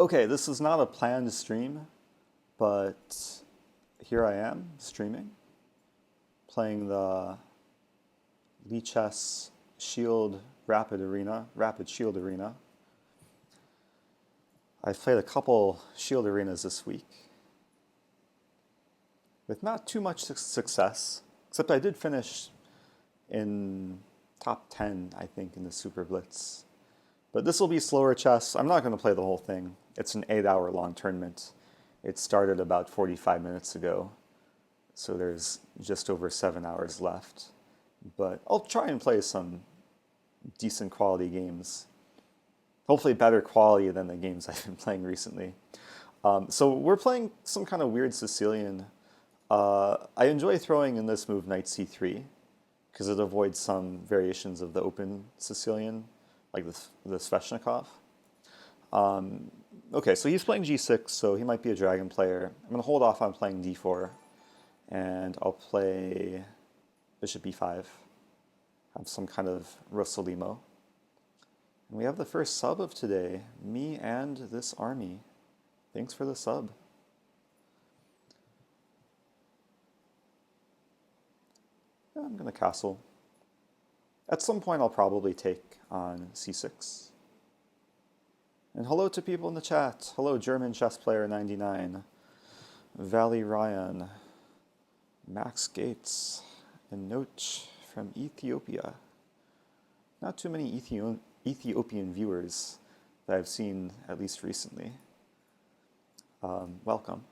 Okay, this is not a planned stream, but here I am streaming, playing the Lichess Shield Rapid Shield Arena. I've played a couple Shield Arenas this week with not too much success, except I did finish in top 10, I think, in the Super Blitz. But this will be slower chess. I'm not going to play the whole thing. It's an 8-hour long tournament. It started about 45 minutes ago, so there's just over 7 hours left. But I'll try and play some decent quality games. Hopefully better quality than the games I've been playing recently. So we're playing some kind of weird Sicilian. I enjoy throwing in this move knight c3 because it avoids some variations of the open Sicilian, like the Sveshnikov. Okay, so he's playing g6, so he might be a dragon player. I'm going to hold off on playing d4, and I'll play bishop e5, have some kind of Rossolimo. And we have the first sub of today, me and this army. Thanks for the sub. Yeah, I'm going to castle. At some point I'll probably take on c6. And hello to people in the chat. Hello, German chess player 99, Valley Ryan, Max Gates, and Noach from Ethiopia. Not too many Ethiopian viewers that I've seen, at least recently. Welcome.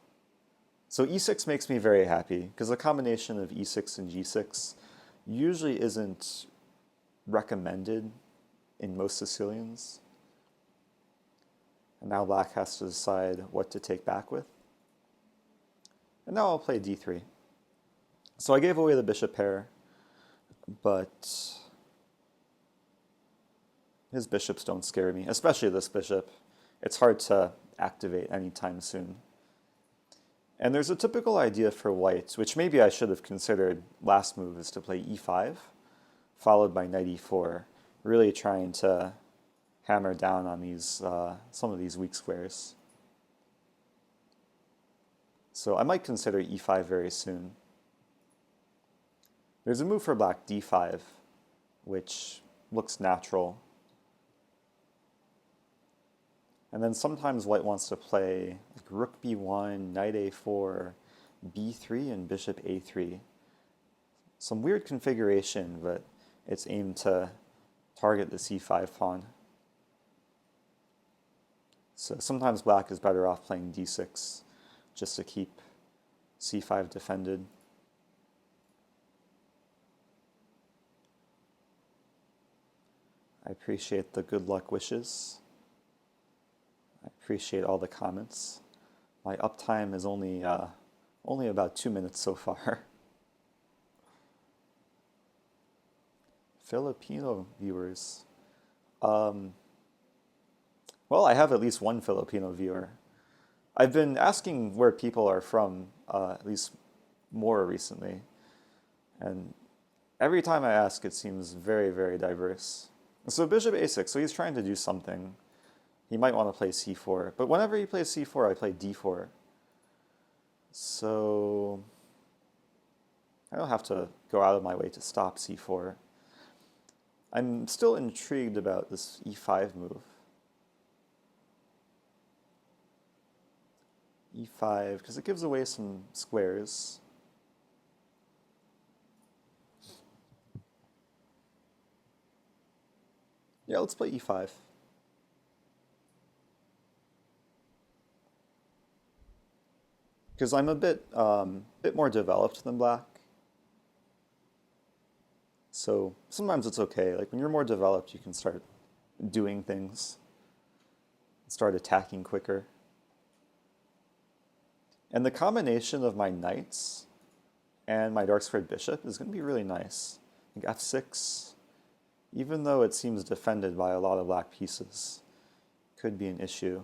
So e6 makes me very happy, because the combination of e6 and g6 usually isn't recommended in most Sicilians. And now black has to decide what to take back with. And now I'll play d3. So I gave away the bishop pair, but his bishops don't scare me, especially this bishop. It's hard to activate anytime soon. And there's a typical idea for white, which maybe I should have considered last move, is to play e5, followed by knight e4, really trying to hammer down on these some of these weak squares. So I might consider e5 very soon. There's a move for black, d5, which looks natural. And then sometimes white wants to play like rook b1, knight a4, b3, and bishop a3. Some weird configuration, but it's aimed to target the c5 pawn. So sometimes black is better off playing d6 just to keep c5 defended. I appreciate the good luck wishes. I appreciate all the comments. My uptime is only about 2 minutes so far. Filipino viewers. Well, I have at least one Filipino viewer. I've been asking where people are from, at least more recently. And every time I ask, it seems very, very diverse. So bishop a6, so he's trying to do something. He might want to play c4, but whenever he plays c4, I play d4. So I don't have to go out of my way to stop c4. I'm still intrigued about this e5 move. e5, because it gives away some squares. Yeah, let's play e5. Because I'm a bit more developed than black. So sometimes it's okay. Like when you're more developed, you can start doing things, start attacking quicker. And the combination of my knights and my dark squared bishop is going to be really nice. Like f6, even though it seems defended by a lot of black pieces, could be an issue.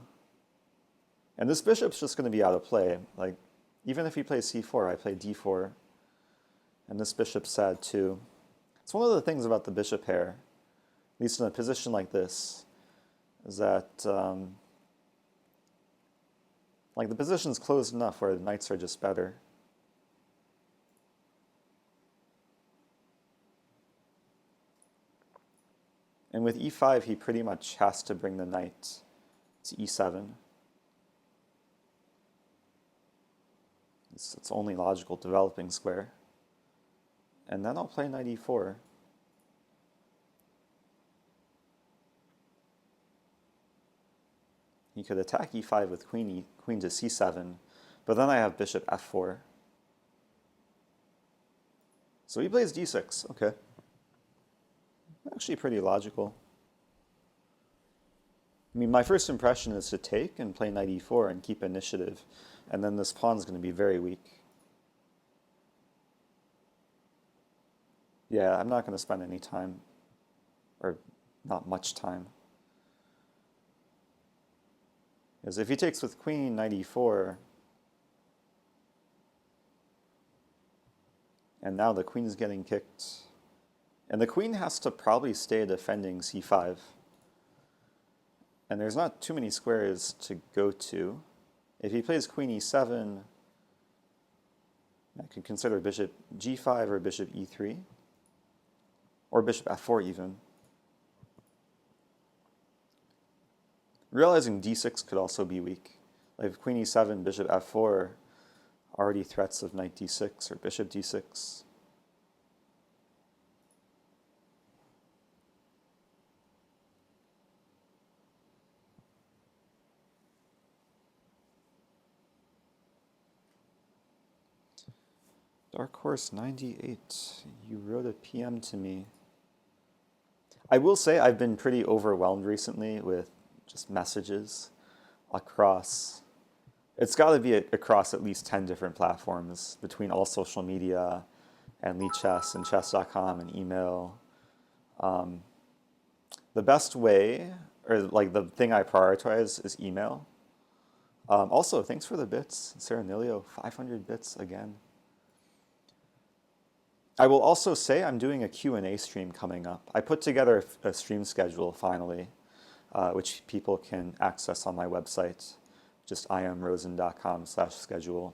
And this bishop's just going to be out of play. Like, even if he plays c4, I play d4. And this bishop's sad too. It's one of the things about the bishop pair, at least in a position like this, is that Like the position's closed enough where the knights are just better. And with e5, he pretty much has to bring the knight to e7. It's only logical developing square. And then I'll play knight e4. He could attack e5 with queen to c7, but then I have bishop f4. So he plays d6, okay. Actually pretty logical. I mean, my first impression is to take and play knight e4 and keep initiative, and then this pawn's going to be very weak. Yeah, I'm not going to spend any time, or not much time. Because if he takes with queen, knight e4, and now the queen's getting kicked, and the queen has to probably stay defending c5. And there's not too many squares to go to. If he plays queen e7, I could consider bishop g5 or bishop e3, or bishop f4 even. Realizing d6 could also be weak. Like if queen e7, bishop f4, already threats of knight d6 or bishop d6. Dark Horse 98, you wrote a PM to me. I will say I've been pretty overwhelmed recently with just messages across. It's got to be across at least 10 different platforms between all social media and Lichess and chess.com and email. The best way, or like the thing I prioritize, is email. Also, thanks for the bits, Serenilio, 500 bits again. I will also say I'm doing a Q&A stream coming up. I put together a stream schedule finally, which people can access on my website, just imrosen.com/schedule.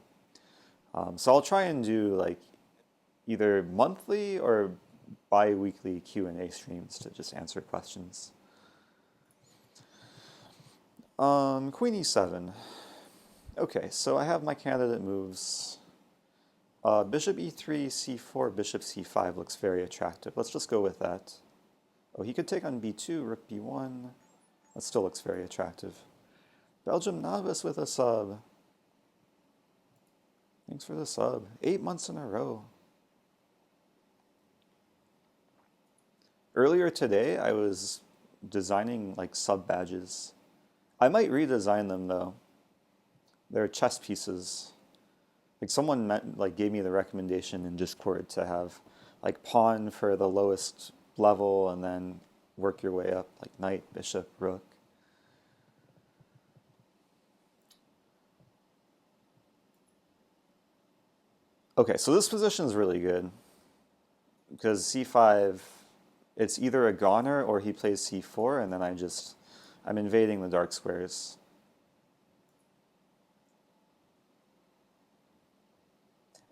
So I'll try and do like either monthly or bi-weekly Q&A streams to just answer questions. Queen e7. Okay, so I have my candidate moves. Bishop e3, c4, bishop c5 looks very attractive. Let's just go with that. Oh, he could take on b2, rook b1. That still looks very attractive. Belgium novice with a sub. Thanks for the sub. 8 months in a row. Earlier today, I was designing like sub badges. I might redesign them though. They're chess pieces. Like someone gave me the recommendation in Discord to have like pawn for the lowest level and then work your way up, like knight, bishop, rook. Okay, so this position is really good because c5, it's either a goner or he plays c4 and then I'm invading the dark squares.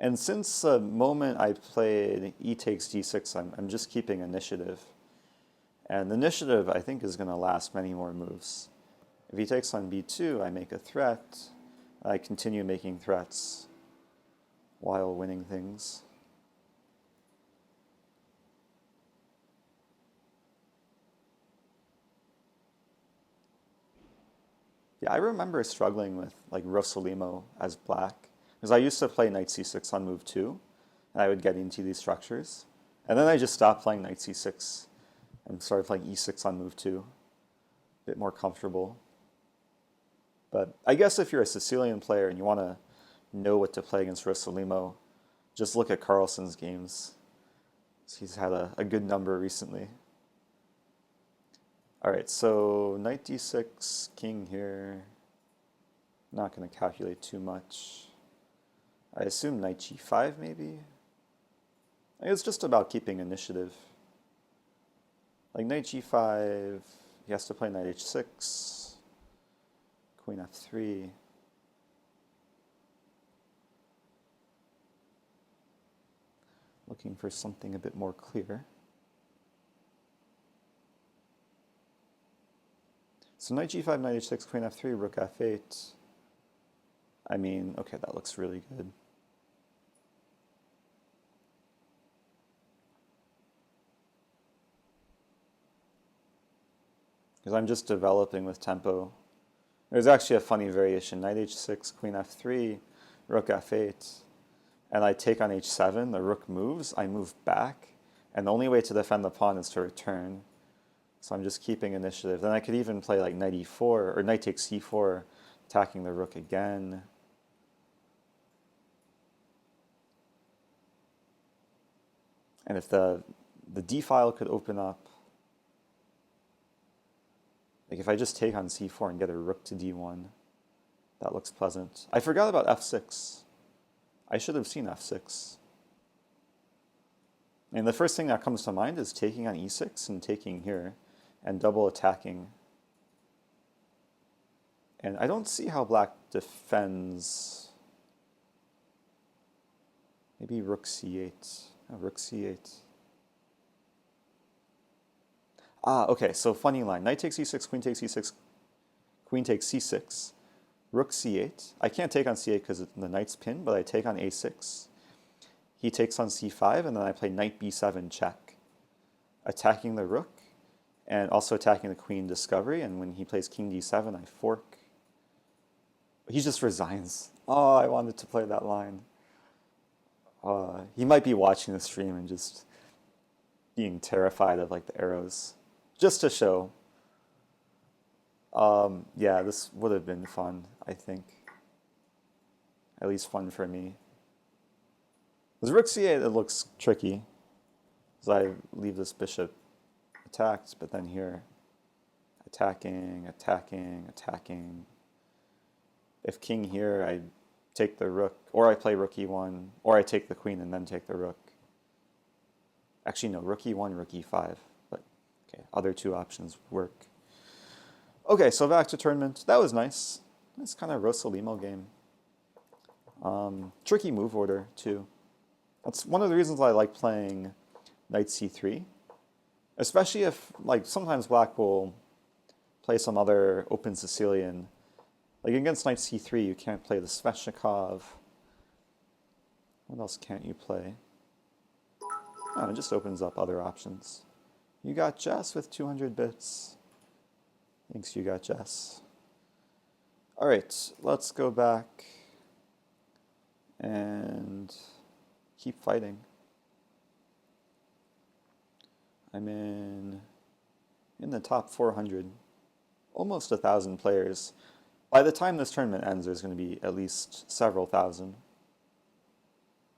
And since the moment I played e takes d6, I'm just keeping initiative. And the initiative, I think, is going to last many more moves. If he takes on b2, I make a threat. I continue making threats while winning things. Yeah, I remember struggling with like Rossolimo as black. Because I used to play knight c6 on move 2, and I would get into these structures. And then I just stopped playing knight c6 and started playing e6 on move 2. A bit more comfortable. But I guess if you're a Sicilian player and you want to know what to play against Rossolimo, just look at Carlsen's games. He's had a good number recently. All right, so knight d6, king here. Not going to calculate too much. I assume knight g5 maybe? It's just about keeping initiative. Like knight g5, he has to play knight h6, queen f3. Looking for something a bit more clear. So knight g5, knight h6, queen f3, rook f8. I mean, okay, that looks really good. Because I'm just developing with tempo. There's actually a funny variation. Knight h6, queen f3, rook f8. And I take on h7, the rook moves, I move back. And the only way to defend the pawn is to return. So I'm just keeping initiative. Then I could even play like knight e4, or knight takes c4, attacking the rook again. And if the d file could open up, like if I just take on c4 and get a rook to d1, that looks pleasant. I forgot about f6. I should have seen f6. And the first thing that comes to mind is taking on e6 and taking here and double attacking. And I don't see how black defends. Maybe rook c8. Oh, rook c8. Ah, okay, so funny line. Knight takes e6, queen takes e6, queen takes c6, rook c8. I can't take on c8 because the knight's pinned, but I take on a6. He takes on c5, and then I play knight b7 check, attacking the rook, and also attacking the queen discovery, and when he plays king d7, I fork. He just resigns. Oh, I wanted to play that line. He might be watching the stream and just being terrified of like the arrows. Just to show. Yeah, this would have been fun, I think. At least fun for me. With rook c8, it looks tricky. Because I leave this bishop attacked, but then here, attacking, attacking, attacking. If king here, I take the rook, or I play rook e1, or I take the queen and then take the rook. Actually, no, rook e1, rook e5. But, okay, other two options work. Okay, so back to tournament. That was nice. Nice kind of Rossolimo game. Tricky move order, too. That's one of the reasons I like playing knight c3. Especially if, like, sometimes black will play some other open Sicilian. Like, against knight c3, you can't play the Sveshnikov. What else can't you play? Oh, it just opens up other options. You got Jess with 200 bits. Thanks, you got Jess. All right, let's go back and keep fighting. I'm in the top 400, almost 1,000 players. By the time this tournament ends, there's going to be at least several thousand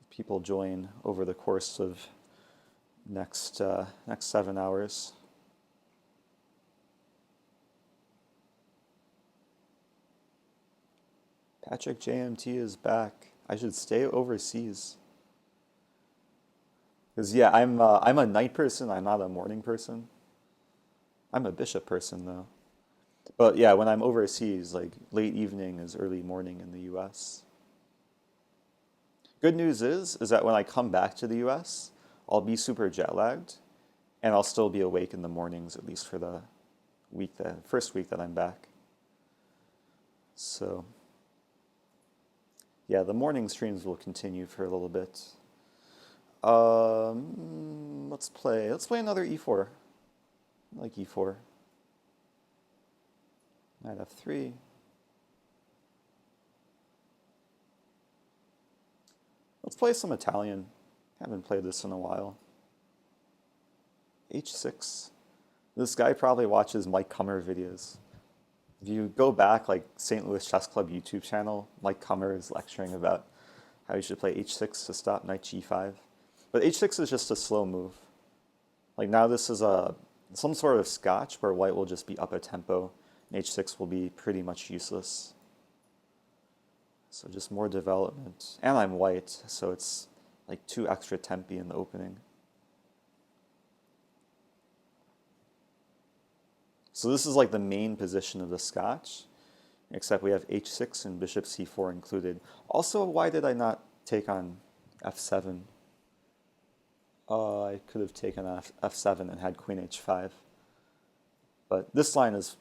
people join over the course of next 7 hours. Patrick JMT is back. I should stay overseas. Because yeah, I'm a night person. I'm not a morning person. I'm a bishop person though. But yeah, when I'm overseas, like late evening is early morning in the U.S. Good news is that when I come back to the U.S., I'll be super jet lagged, and I'll still be awake in the mornings, at least for the first week that I'm back. So yeah, the morning streams will continue for a little bit. Let's play another e4. I like e4. Knight f3. Let's play some Italian. Haven't played this in a while. h6. This guy probably watches Mike Cummer videos. If you go back, like St. Louis Chess Club YouTube channel, Mike Cummer is lecturing about how you should play h6 to stop knight g5. But h6 is just a slow move. Like now this is some sort of scotch where white will just be up a tempo, and h6 will be pretty much useless. So just more development. And I'm white, so it's like 2 extra tempi in the opening. So this is like the main position of the scotch, except we have h6 and bishop c4 included. Also, why did I not take on f7? I could have taken f7 and had queen h5. But this line is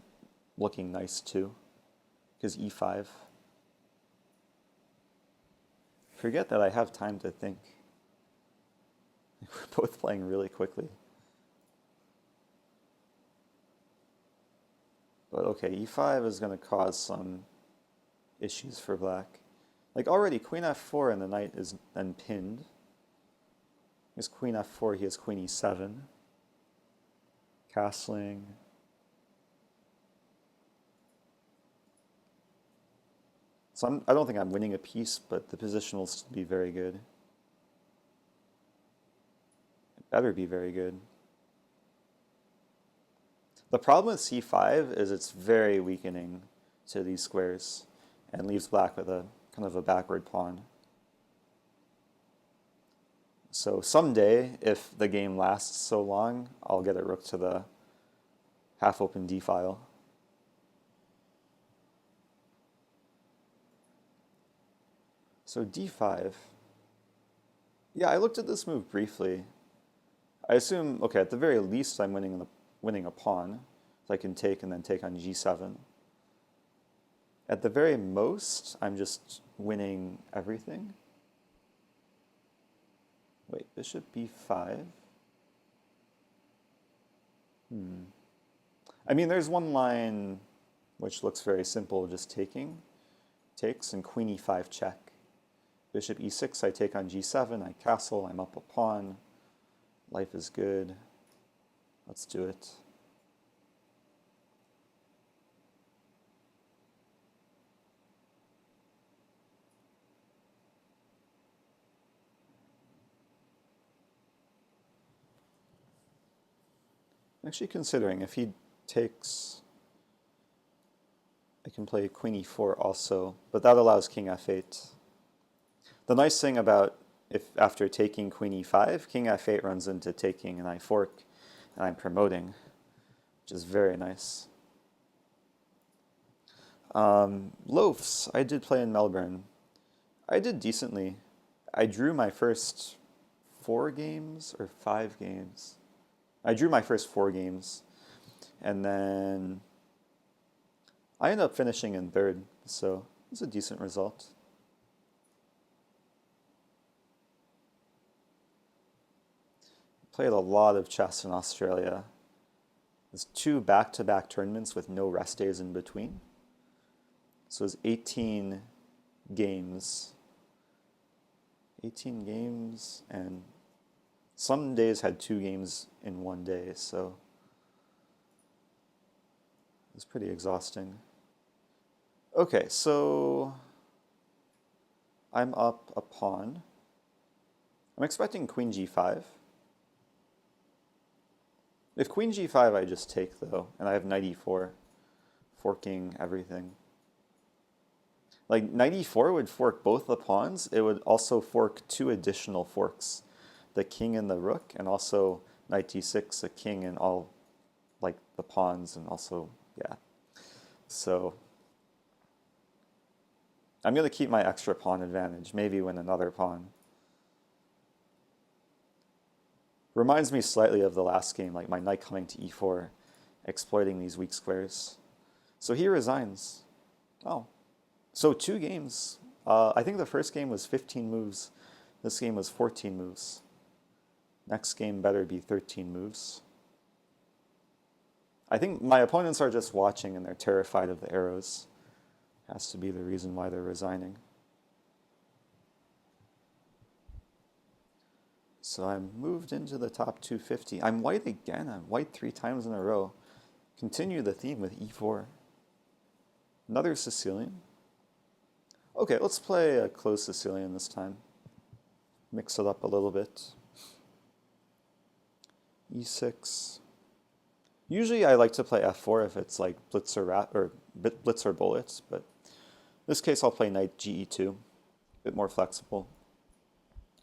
looking nice too, because e5. Forget that I have time to think. We're both playing really quickly. But okay, e5 is going to cause some issues for black. Like already, queen f4 and the knight is then pinned. Here's queen f4, he has queen e7. Castling. So I don't think I'm winning a piece, but the position will still be very good. It better be very good. The problem with c5 is it's very weakening to these squares and leaves black with a kind of a backward pawn. So someday, if the game lasts so long, I'll get a rook to the half-open d file. So d5. Yeah, I looked at this move briefly. I assume, okay, at the very least I'm winning a pawn, so I can take and then take on g7. At the very most, I'm just winning everything. Wait, bishop b5? I mean, there's one line which looks very simple, just taking. Takes, and queen e5 check. Bishop e6, I take on g7, I castle, I'm up a pawn. Life is good. Let's do it. I'm actually considering if he takes, I can play queen e4 also, but that allows king f8. The nice thing about if after taking queen e5, king f8 runs into taking and I fork and I'm promoting, which is very nice. Loafs, I did play in Melbourne. I did decently. I drew my first 4 games or 5 games. I drew my first 4 games, and then I ended up finishing in 3rd, so it was a decent result. Played a lot of chess in Australia. There's 2 back-to-back tournaments with no rest days in between. So it was 18 games. 18 games, and some days had 2 games in one day, so it was pretty exhausting. Okay, so I'm up a pawn. I'm expecting queen g5. If queen g5, I just take, though, and I have knight e4, forking everything. Like, knight e4 would fork both the pawns. It would also fork 2 additional forks, the king and the rook, and also knight d6, the king and all, like, the pawns, and also, yeah. So I'm going to keep my extra pawn advantage, maybe win another pawn. Reminds me slightly of the last game, like my knight coming to e4, exploiting these weak squares. So he resigns. Oh. So 2 games. I think the first game was 15 moves. This game was 14 moves. Next game better be 13 moves. I think my opponents are just watching and they're terrified of the arrows. Has to be the reason why they're resigning. So I'm moved into the top 250. I'm white again. I'm white 3 times in a row. Continue the theme with e4. Another Sicilian. Okay, let's play a closed Sicilian this time. Mix it up a little bit. e6. Usually I like to play f4 if it's like blitz or bullets, but in this case I'll play knight ge2, a bit more flexible.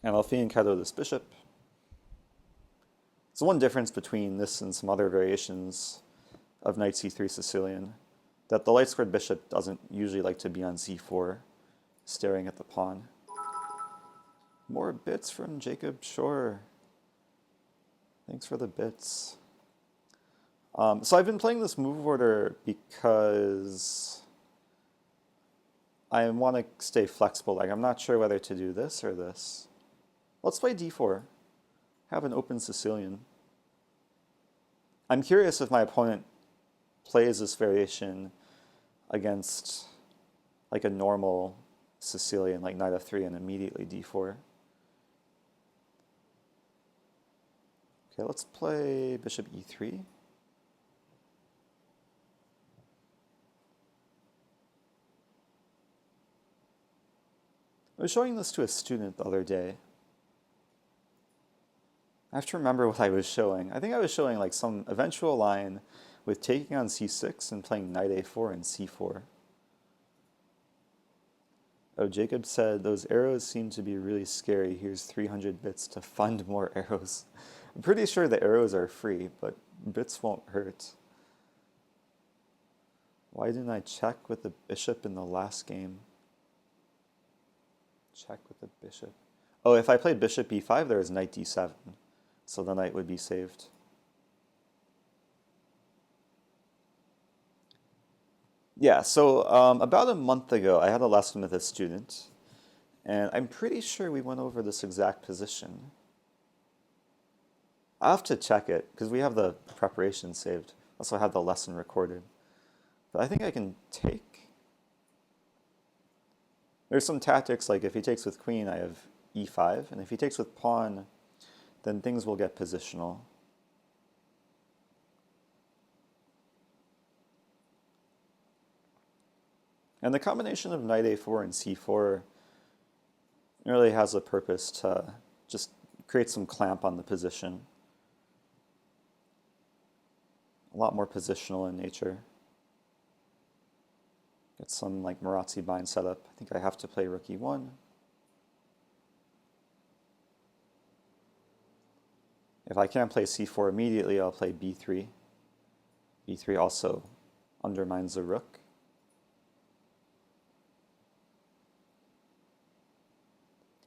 And I'll fianchetto this bishop. So one difference between this and some other variations of knight c3 Sicilian, that the light squared bishop doesn't usually like to be on c4, staring at the pawn. More bits from Jacob Shore. Thanks for the bits. So I've been playing this move order because I want to stay flexible. Like, I'm not sure whether to do this or this. Let's play d4. Have an open Sicilian. I'm curious if my opponent plays this variation against like a normal Sicilian, like knight f3 and immediately d4. Okay, let's play bishop e3. I was showing this to a student the other day. I have to remember what I was showing. I think I was showing like some eventual line with taking on c6 and playing knight a4 and c4. Oh, Jacob said, those arrows seem to be really scary. Here's 300 bits to fund more arrows. I'm pretty sure the arrows are free, but bits won't hurt. Why didn't I check with the bishop in the last game? Check with the bishop. Oh, if I played bishop e5, there is knight d7. So the knight would be saved. Yeah, so about a month ago, I had a lesson with a student, and I'm pretty sure we went over this exact position. I'll have to check it, because we have the preparation saved. Also have the lesson recorded. But I think I can take. There's some tactics, like if he takes with queen, I have e5, and if he takes with pawn, then things will get positional. And the combination of knight a4 and c4 really has a purpose to just create some clamp on the position. A lot more positional in nature. Get some like Marazzi bind setup. I think I have to play rook e1. If I can't play c4 immediately, I'll play b3. b3 also undermines the rook.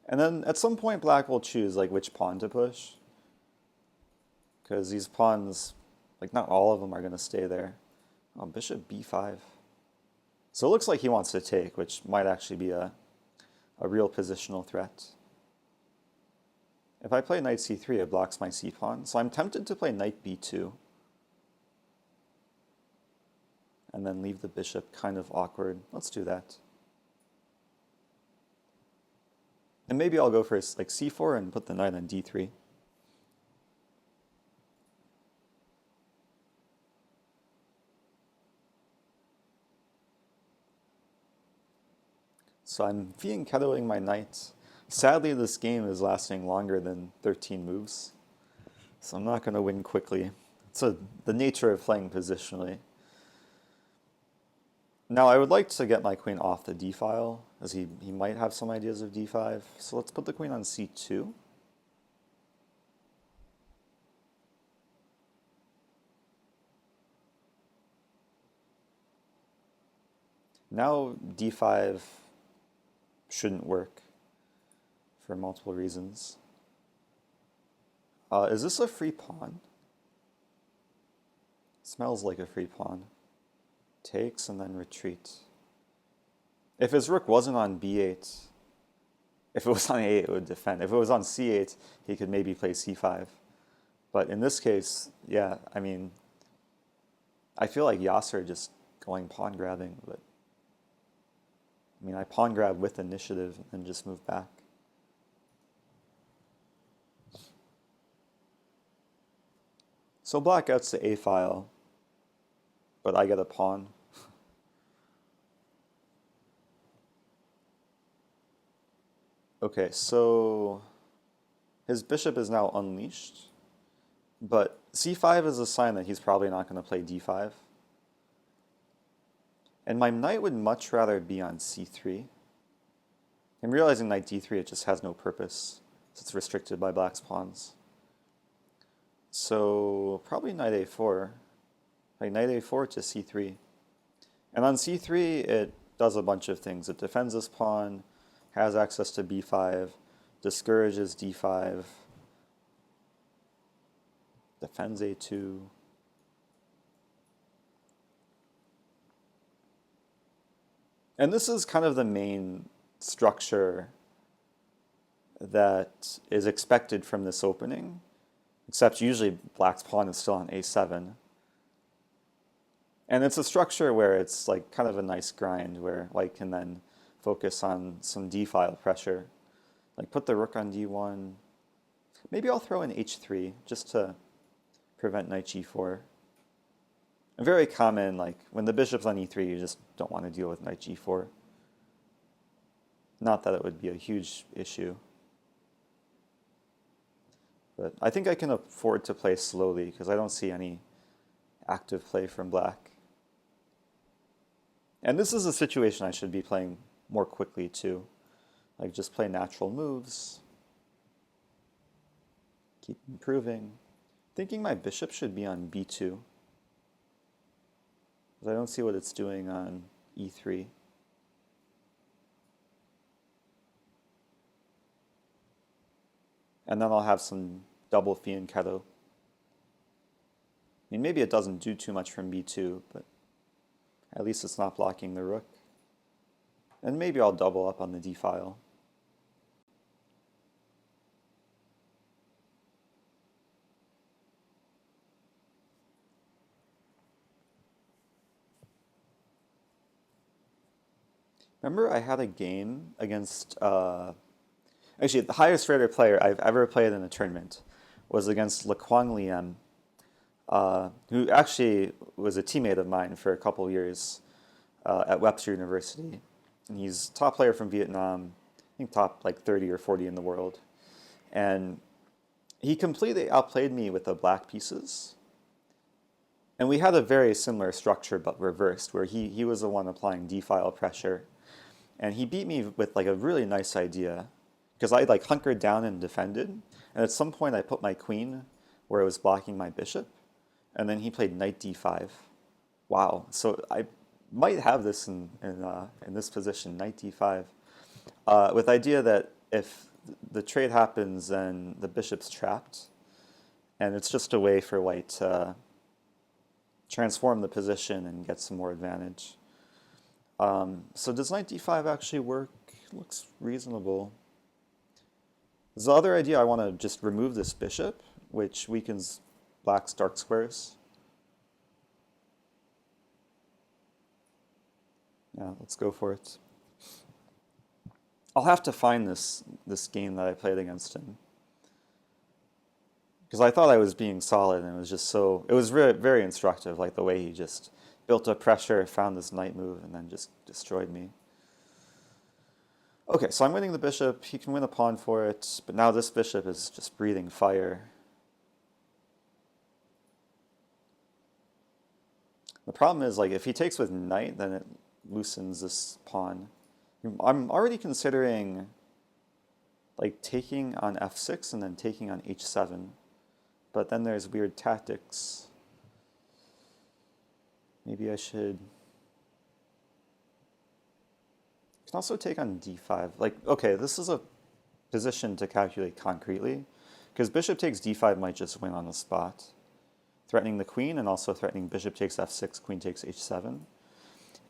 And then at some point, black will choose like which pawn to push, because these pawns, like not all of them are going to stay there. Oh, bishop b5. So it looks like he wants to take, which might actually be a real positional threat. If I play knight c3, it blocks my c-pawn. So I'm tempted to play knight b2. And then leave the bishop kind of awkward. Let's do that. And maybe I'll go for like c4 and put the knight on d3. So I'm fianchettoing my knight. Sadly, this game is lasting longer than 13 moves, so I'm not going to win quickly. It's the nature of playing positionally. Now I would like to get my queen off the d-file, as he might have some ideas of d5. So let's put the queen on c2. Now d5 shouldn't work for multiple reasons. Is this a free pawn? Smells like a free pawn. Takes and then retreat. If his rook wasn't on b8, if it was on a8, it would defend. If it was on c8, he could maybe play c5. But in this case, yeah, I mean, I feel like Yasser just going pawn grabbing, but I mean, I pawn grab with initiative and just move back. So black gets the a file, but I get a pawn. Okay, so his bishop is now unleashed, but c5 is a sign that he's probably not going to play d5. And my knight would much rather be on c3. I'm realizing knight d3, it just has no purpose, so it's restricted by black's pawns. So probably knight a4, like knight a4 to c3. And on c3, it does a bunch of things. It defends this pawn, has access to b5, discourages d5. defends a2. And this is kind of the main structure that is expected from this opening, except usually black's pawn is still on a7. And it's a structure where it's like kind of a nice grind where white can then focus on some d-file pressure. Like put the rook on d1. Maybe I'll throw in h3 just to prevent knight g4. And very common, like when the bishop's on e3, you just don't want to deal with knight g4. Not that it would be a huge issue. But I think I can afford to play slowly because I don't see any active play from black. And this is a situation I should be playing more quickly too. Like just play natural moves. Keep improving. Thinking my bishop should be on b2. Because I don't see what it's doing on e3. And then I'll have some double fianchetto. I mean, maybe it doesn't do too much from b2, but at least it's not blocking the rook. And maybe I'll double up on the d-file. Remember I had a game against, actually the highest rated player I've ever played in a tournament was against Lequang Liem, who actually was a teammate of mine for a couple years at Webster University. And he's top player from Vietnam, I think top like 30 or 40 in the world. And he completely outplayed me with the black pieces. And we had a very similar structure but reversed, where he was the one applying d-file pressure. And he beat me with like a really nice idea, because I like hunkered down and defended. And at some point I put my queen where it was blocking my bishop. And then he played knight d5. Wow. So I might have this in this position, knight d5, with the idea that if the trade happens, then the bishop's trapped. And it's just a way for white to transform the position and get some more advantage. So does knight d5 actually work? Looks reasonable. There's the other idea, I want to just remove this bishop, which weakens black's dark squares. Yeah, let's go for it. I'll have to find this game that I played against him, because I thought I was being solid, and it was just so, it was very, very instructive, like the way he just built up pressure, found this knight move, and then just destroyed me. Okay, so I'm winning the bishop. He can win a pawn for it, but now this bishop is just breathing fire. The problem is, like, if he takes with knight, then it loosens this pawn. I'm already considering, like, taking on f6 and then taking on h7, but then there's weird tactics. Maybe I should. I can also take on d5. Like, okay, this is a position to calculate concretely, because bishop takes d5 might just win on the spot, threatening the queen and also threatening bishop takes f6, queen takes h7.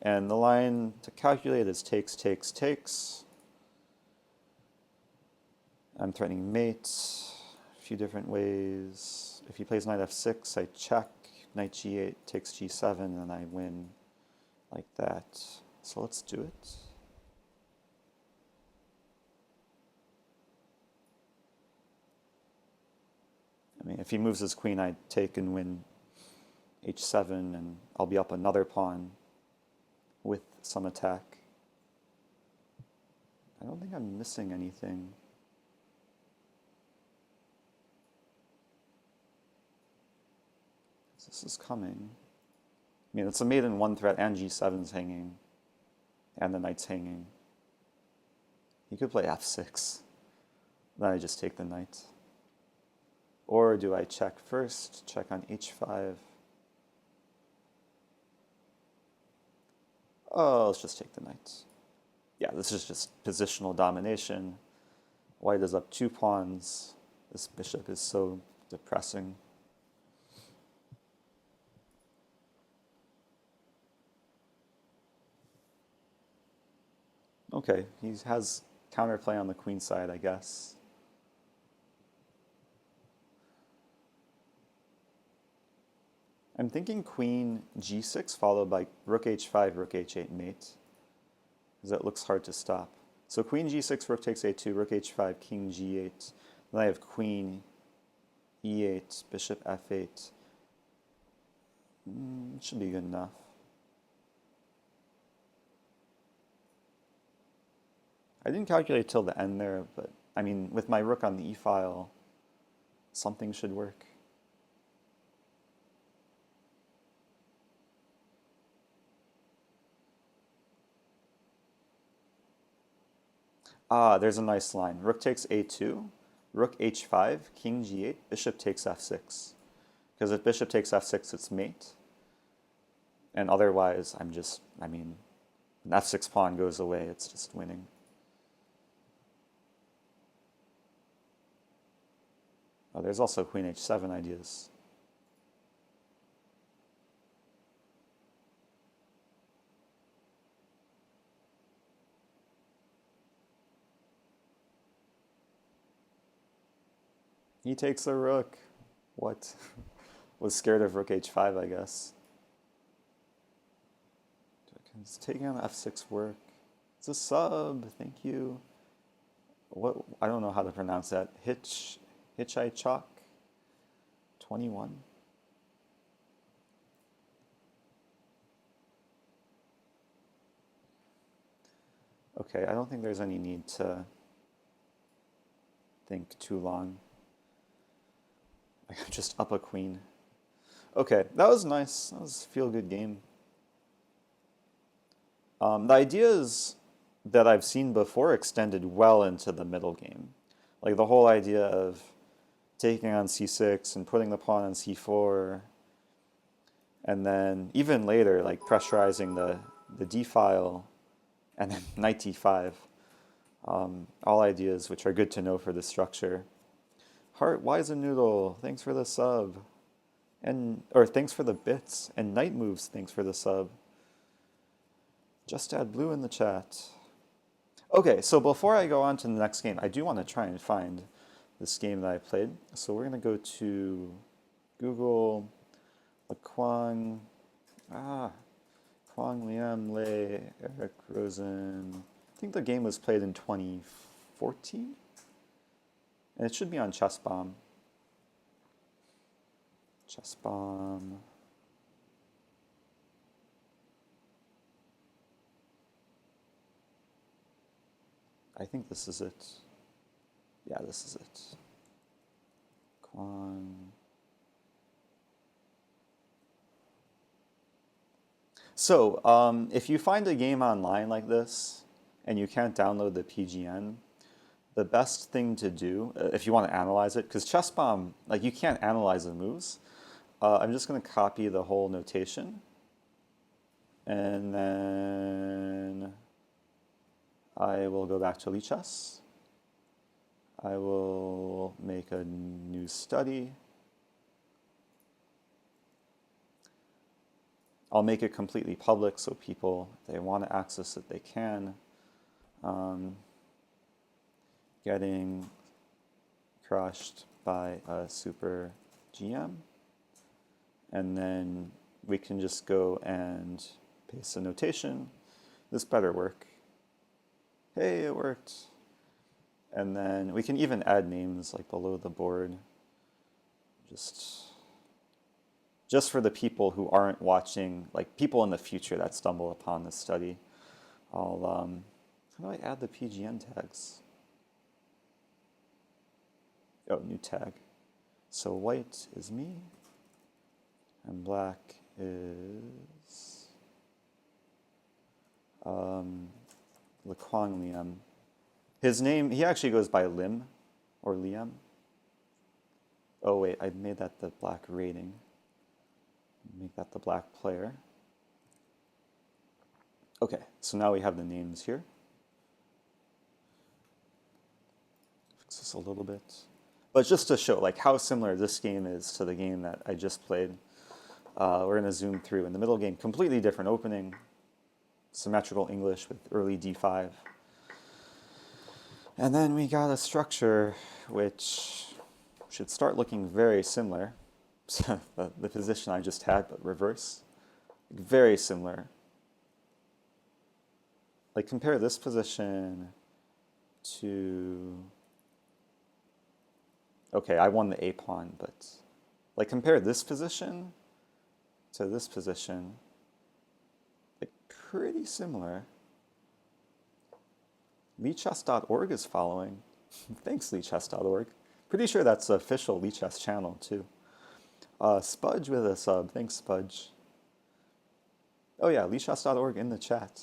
And the line to calculate is takes, takes, takes. I'm threatening mate a few different ways. If he plays knight f6, I check. Knight g8 takes g7, and I win like that. So let's do it. I mean, if he moves his queen, I take and win h7, and I'll be up another pawn with some attack. I don't think I'm missing anything. This is coming. I mean, it's a mate in one threat, and g7's hanging, and the knight's hanging. He could play f6. Then I just take the knight. Or do I check first, check on h5? Oh, let's just take the knight. Yeah, this is just positional domination. White is up 2 pawns. This bishop is so depressing. Okay, he has counterplay on the queen side, I guess. I'm thinking queen g6 followed by rook h5, rook h8 mate, because that looks hard to stop. So queen g6, rook takes a2, rook h5, king g8. Then I have queen e8, bishop f8. Should be good enough. I didn't calculate till the end there, but I mean, with my rook on the e-file, something should work. Ah, there's a nice line. Rook takes a2, rook h5, king g8, bishop takes f6. Because if bishop takes f6, it's mate. And otherwise, I mean, an f6 pawn goes away, it's just winning. Oh, there's also queen h7 ideas. He takes the rook. What? Was scared of rook h5, I guess. It's taking on f6 work. It's a sub, thank you. What? I don't know how to pronounce that. Hitchai Chalk 21. Okay, I don't think there's any need to think too long. I just up a queen. Okay, that was nice. That was a feel-good game. The ideas that I've seen before extended well into the middle game. Like the whole idea of taking on c6 and putting the pawn on c4, and then even later, like pressurizing the d-file, and then knight d5. All ideas which are good to know for the structure. Heart Noodle, thanks for the sub. Or thanks for the bits. And Night Moves, thanks for the sub. Just add blue in the chat. Okay, so before I go on to the next game, I do want to try and find this game that I played. So we're going to go to Google, Kwang, Kwang Liam Lei, Eric Rosen. I think the game was played in 2014? And it should be on Chess Bomb. Chess Bomb. I think this is it. Yeah, this is it. Kwang. So, if you find a game online like this and you can't download the PGN, the best thing to do, if you want to analyze it, because Chess Bomb, like you can't analyze the moves. I'm just going to copy the whole notation, and then I will go back to Lichess. I will make a new study. I'll make it completely public so people, if they want to access it, they can. Getting crushed by a super GM. And then we can just go and paste a notation. This better work. Hey, it worked. And then we can even add names like below the board. Just for the people who aren't watching, like people in the future that stumble upon this study. How do I add the PGN tags? Oh, new tag. So white is me, and black is Lequang Liam. His name, he actually goes by Lim, or Liam. Oh wait, I made that the black rating. Make that the black player. Okay, so now we have the names here. Fix this a little bit. But just to show like how similar this game is to the game that I just played, we're going to zoom through. In the middle game, completely different opening, symmetrical English with early d5. And then we got a structure which should start looking very similar to the position I just had, but reverse. Very similar. Like compare this position to... Okay, I won the A pawn, but like compare this position to this position. Like pretty similar. LeeChess.org is following. Thanks, LeeChess.org. Pretty sure that's the official LeeChess channel, too. Spudge with a sub. Thanks, Spudge. Oh yeah, LeeChess.org in the chat.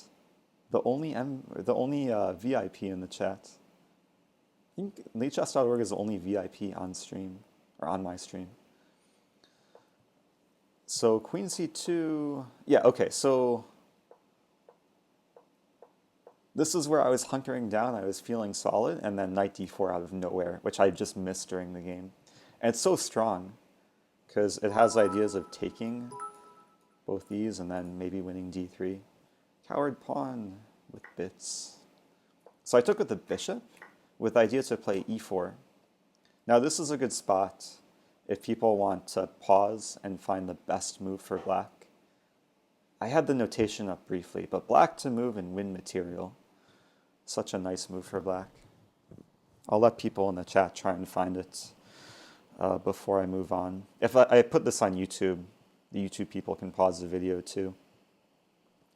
The only VIP in the chat. I think LeeChess.org is the only VIP on stream, or on my stream. So Queen C2, yeah, okay, so this is where I was hunkering down, I was feeling solid, and then Knight D4 out of nowhere, which I just missed during the game. And it's so strong, because it has ideas of taking both these and then maybe winning D3. Coward pawn with bits. So I took with the bishop, with the idea to play E4. Now this is a good spot if people want to pause and find the best move for black. I had the notation up briefly, but black to move and win material. Such a nice move for black. I'll let people in the chat try and find it before I move on. If I put this on YouTube, the YouTube people can pause the video too.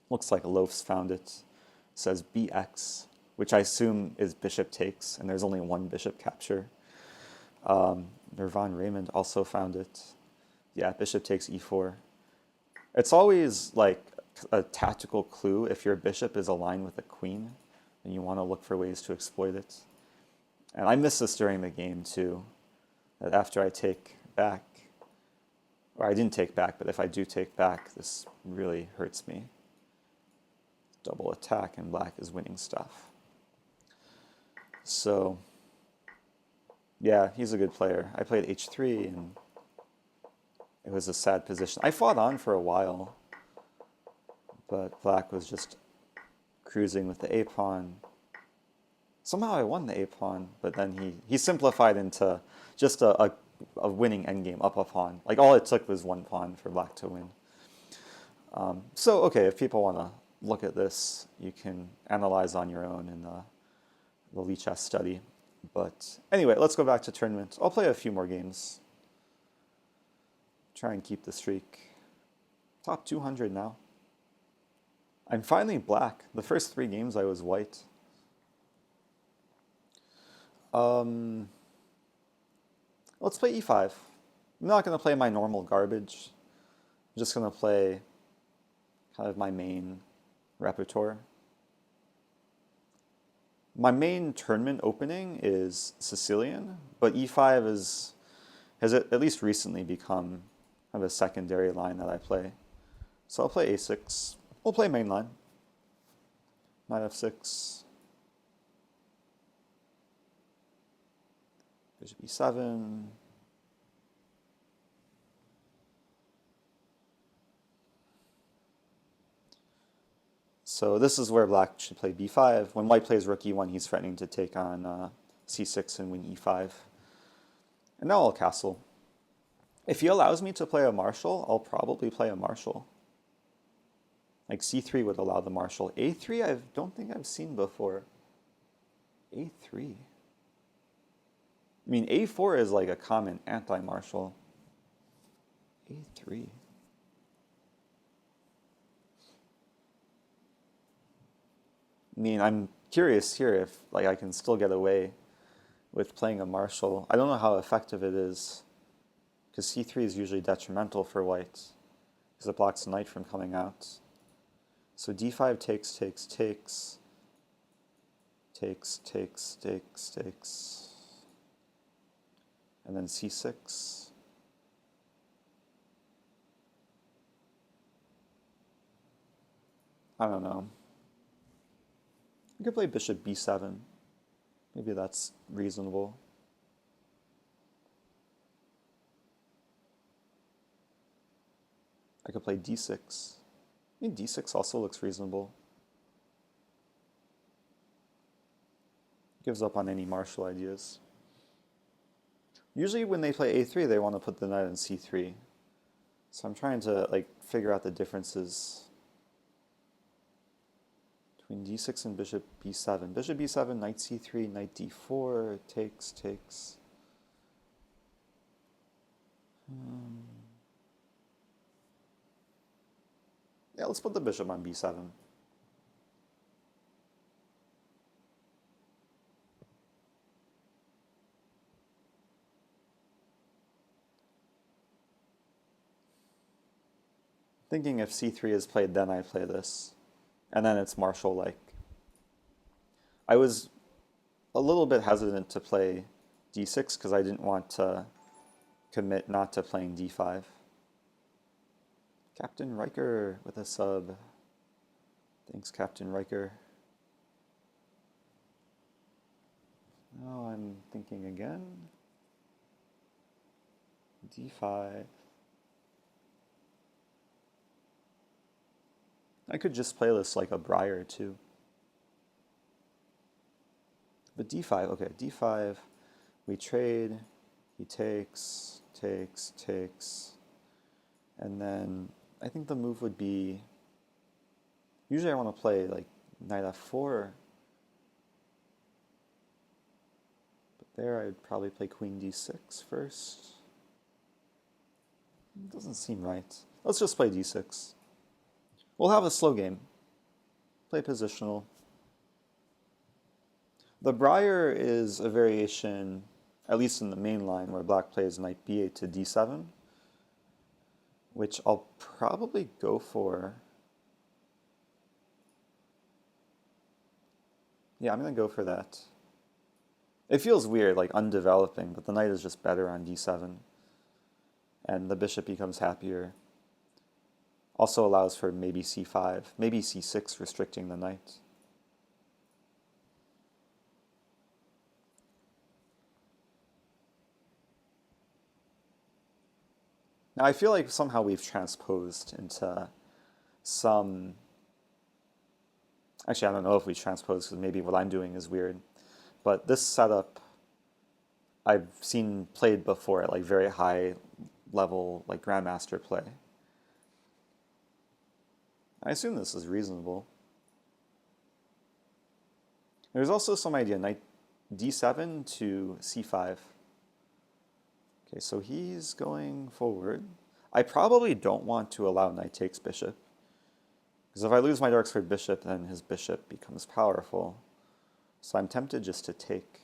Looks like Loaf's found it. It says BX, which I assume is bishop takes, and there's only one bishop capture. Nirvan Raymond also found it. Yeah, bishop takes E4. It's always like a tactical clue if your bishop is aligned with a queen, and you want to look for ways to exploit it. And I missed this during the game too, that after I take back, or I didn't take back, but if I do take back, this really hurts me. Double attack, and black is winning stuff. So, yeah, he's a good player. I played H3, and it was a sad position. I fought on for a while, but black was just cruising with the A-pawn. Somehow I won the A-pawn, but then he simplified into just a winning endgame up a pawn. Like, all it took was one pawn for black to win. So, okay, if people want to look at this, you can analyze on your own in the LeeChess study. But anyway, let's go back to tournament. I'll play a few more games. Try and keep the streak. Top 200 now. I'm finally black. The first 3 games I was white. Let's play E5. I'm not going to play my normal garbage. I'm just going to play kind of my main repertoire. My main tournament opening is Sicilian, but E5 has at least recently become kind of a secondary line that I play. So I'll play A6. We'll play main line. Knight F6. Bishop E7. So this is where black should play B5. When white plays rook E1, he's threatening to take on C6 and win E5. And now I'll castle. If he allows me to play a marshal, I'll probably play a marshal. Like C3 would allow the marshal. A3 I don't think I've seen before. A3. I mean, A4 is like a common anti-marshal. A3. I mean, I'm curious here if like I can still get away with playing a marshal. I don't know how effective it is, because C3 is usually detrimental for white, because it blocks the knight from coming out. So D5 takes, takes, takes, takes, takes, takes, takes, and then C6. I don't know. I could play bishop B7. Maybe that's reasonable. I could play D6. I mean, D6 also looks reasonable. Gives up on any martial ideas. Usually when they play a3, they want to put the knight on c3. So I'm trying to like figure out the differences between d6 and bishop b7. Bishop b7, knight c3, knight d4, takes. Yeah, let's put the bishop on b7. Thinking if c3 is played, then I play this. And then it's martial-like. I was a little bit hesitant to play d6 because I didn't want to commit not to playing d5. Captain Riker with a sub. Thanks, Captain Riker. Now I'm thinking again. d5. I could just play this like a briar too. But d5, okay, d5, we trade, he takes, and then I think the move would be, usually I want to play like knight f4, but there I'd probably play queen d6 first. It doesn't seem right. Let's just play d6. We'll have a slow game. Play positional. The briar is a variation, at least in the main line, where black plays knight b8 to d7, which I'll probably go for. Yeah, I'm going to go for that. It feels weird, like undeveloping, but the knight is just better on d7, and the bishop becomes happier. Also allows for maybe c5, maybe c6, restricting the knight. Now I feel like somehow we've transposed into some... Actually, I don't know if we transposed because maybe what I'm doing is weird. But this setup I've seen played before at like very high level, like grandmaster play. I assume this is reasonable. There's also some idea, knight d7 to c5. Okay, so he's going forward. I probably don't want to allow knight takes bishop, because if I lose my dark squared bishop, then his bishop becomes powerful. So I'm tempted just to take.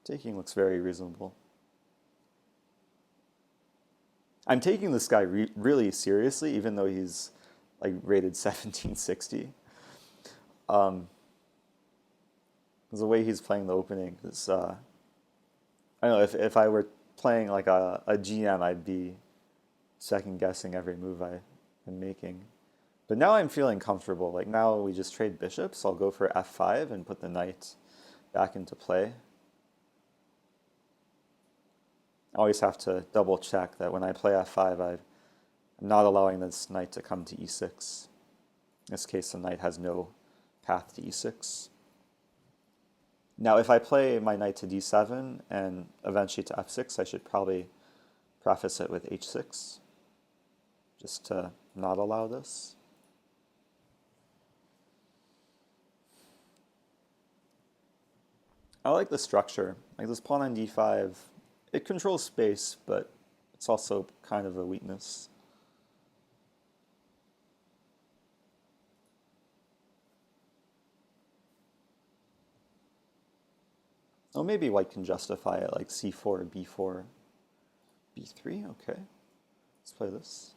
Taking looks very reasonable. I'm taking this guy really seriously, even though he's like rated 1760. The way he's playing the opening is, I don't know, if I were playing like a GM, I'd be second guessing every move I'm making. But now I'm feeling comfortable. Like now we just trade bishops. I'll go for f5 and put the knight back into play. I always have to double check that when I play f5, I'm not allowing this knight to come to e6. In this case, the knight has no path to e6. Now, if I play my knight to d7 and eventually to f6, I should probably preface it with h6, just to not allow this. I like the structure. Like this pawn on d5, it controls space, but it's also kind of a weakness. Oh, maybe white can justify it, like c4, b4, b3, okay. Let's play this.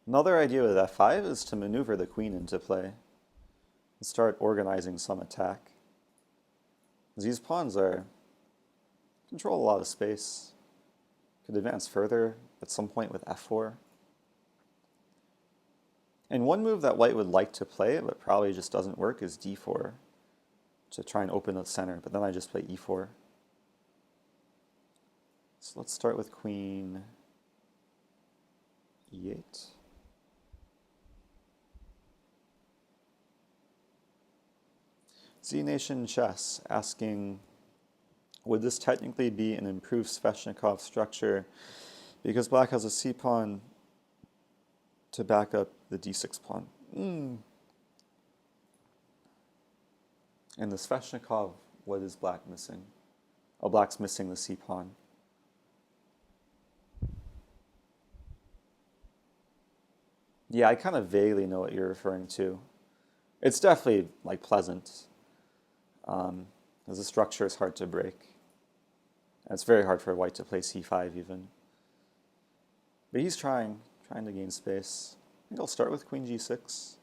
Another idea with f5 is to maneuver the queen into play and start organizing some attack. These pawns control a lot of space. Could advance further at some point with f4. And one move that white would like to play, but probably just doesn't work, is d4, to try and open the center, but then I just play e4. So let's start with queen e8. Z Nation Chess asking, would this technically be an improved Sveshnikov structure because black has a c pawn to back up the d6 pawn? And the Sveshnikov, what is black missing? Oh, black's missing the c pawn. Yeah, I kind of vaguely know what you're referring to. It's definitely like pleasant, because the structure is hard to break. And it's very hard for white to play c5 even. But he's trying to gain space. I think I'll start with queen g6.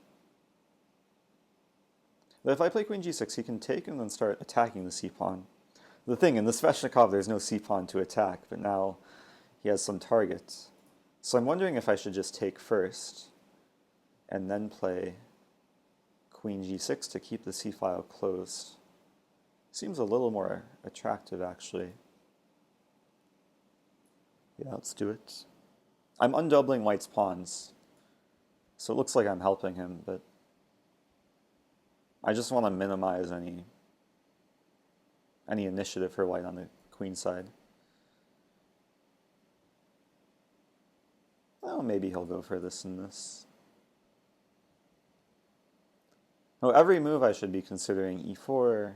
But if I play queen g6, he can take and then start attacking the c-pawn. The thing, in the Sveshnikov, there's no c-pawn to attack, but now he has some target. So I'm wondering if I should just take first and then play queen g6 to keep the c-file closed. Seems a little more attractive, actually. Yeah, let's do it. I'm undoubling white's pawns, so it looks like I'm helping him, but I just want to minimize any initiative for white on the queen side. Well, maybe he'll go for this and this. Oh, every move I should be considering e4. I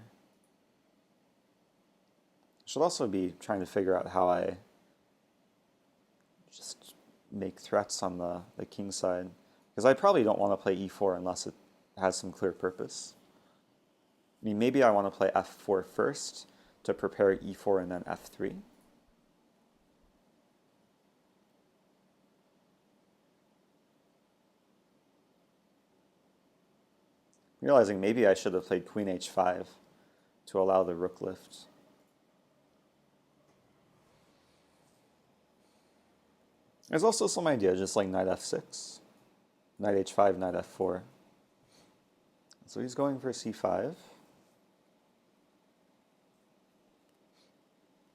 should also be trying to figure out how I just make threats on the king side. Because I probably don't want to play e4 unless it has some clear purpose. I mean, maybe I want to play f4 first to prepare e4 and then f3. Realizing maybe I should have played queen h5 to allow the rook lift. There's also some idea, just like knight f6, knight h5, knight f4. So he's going for c5.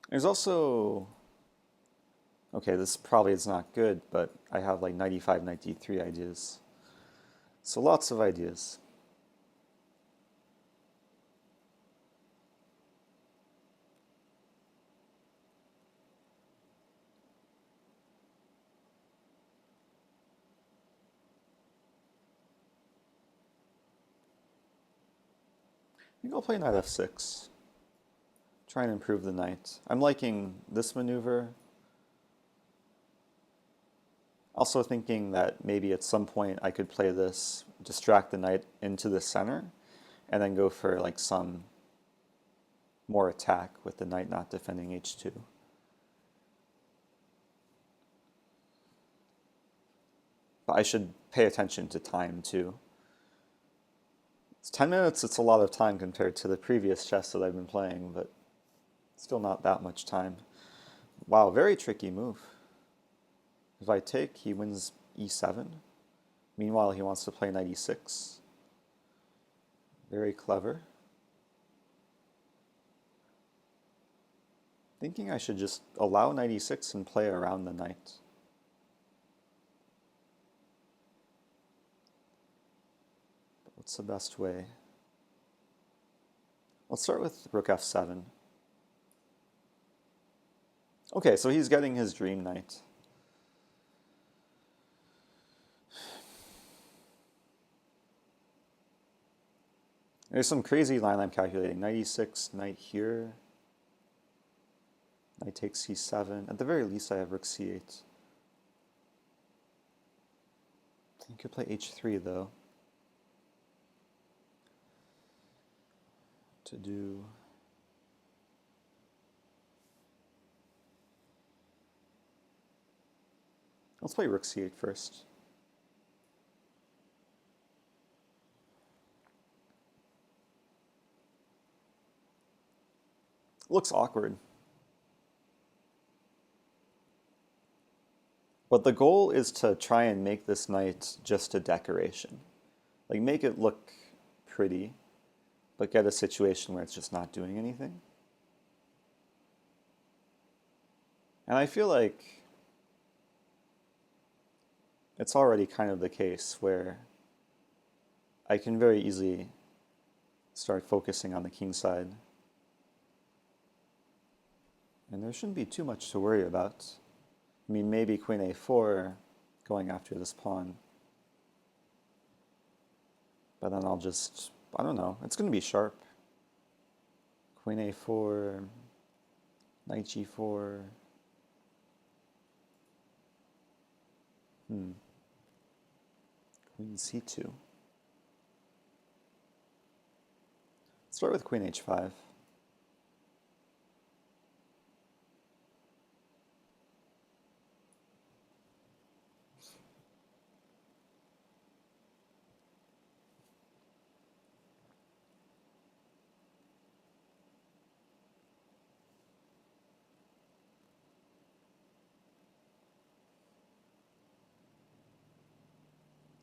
There's also, okay, this probably is not good, but I have like knight e5, knight d3 ideas. So lots of ideas. I think I'll play knight f6. Try and improve the knight. I'm liking this maneuver. Also thinking that maybe at some point I could play this, distract the knight into the center, and then go for like some more attack with the knight not defending h2. But I should pay attention to time too. It's 10 minutes, it's a lot of time compared to the previous chess that I've been playing, but still not that much time. Wow, very tricky move. If I take, he wins e7. Meanwhile, he wants to play knight e6. Very clever. Thinking I should just allow knight e6 and play around the knight. What's the best way? Let's start with rook f7. Okay, so he's getting his dream knight. There's some crazy line I'm calculating. Knight e6, knight here. Knight takes c7. At the very least, I have rook c8. You could play h3, though. To do... Let's play rook c8 first. Looks awkward. But the goal is to try and make this knight just a decoration. Like, make it look pretty, but get a situation where it's just not doing anything. And I feel like it's already kind of the case where I can very easily start focusing on the king side. And there shouldn't be too much to worry about. I mean, maybe queen a4 going after this pawn. But then I'll just, I don't know, it's going to be sharp. Queen a4, knight g4. Queen c2. Start with queen h5.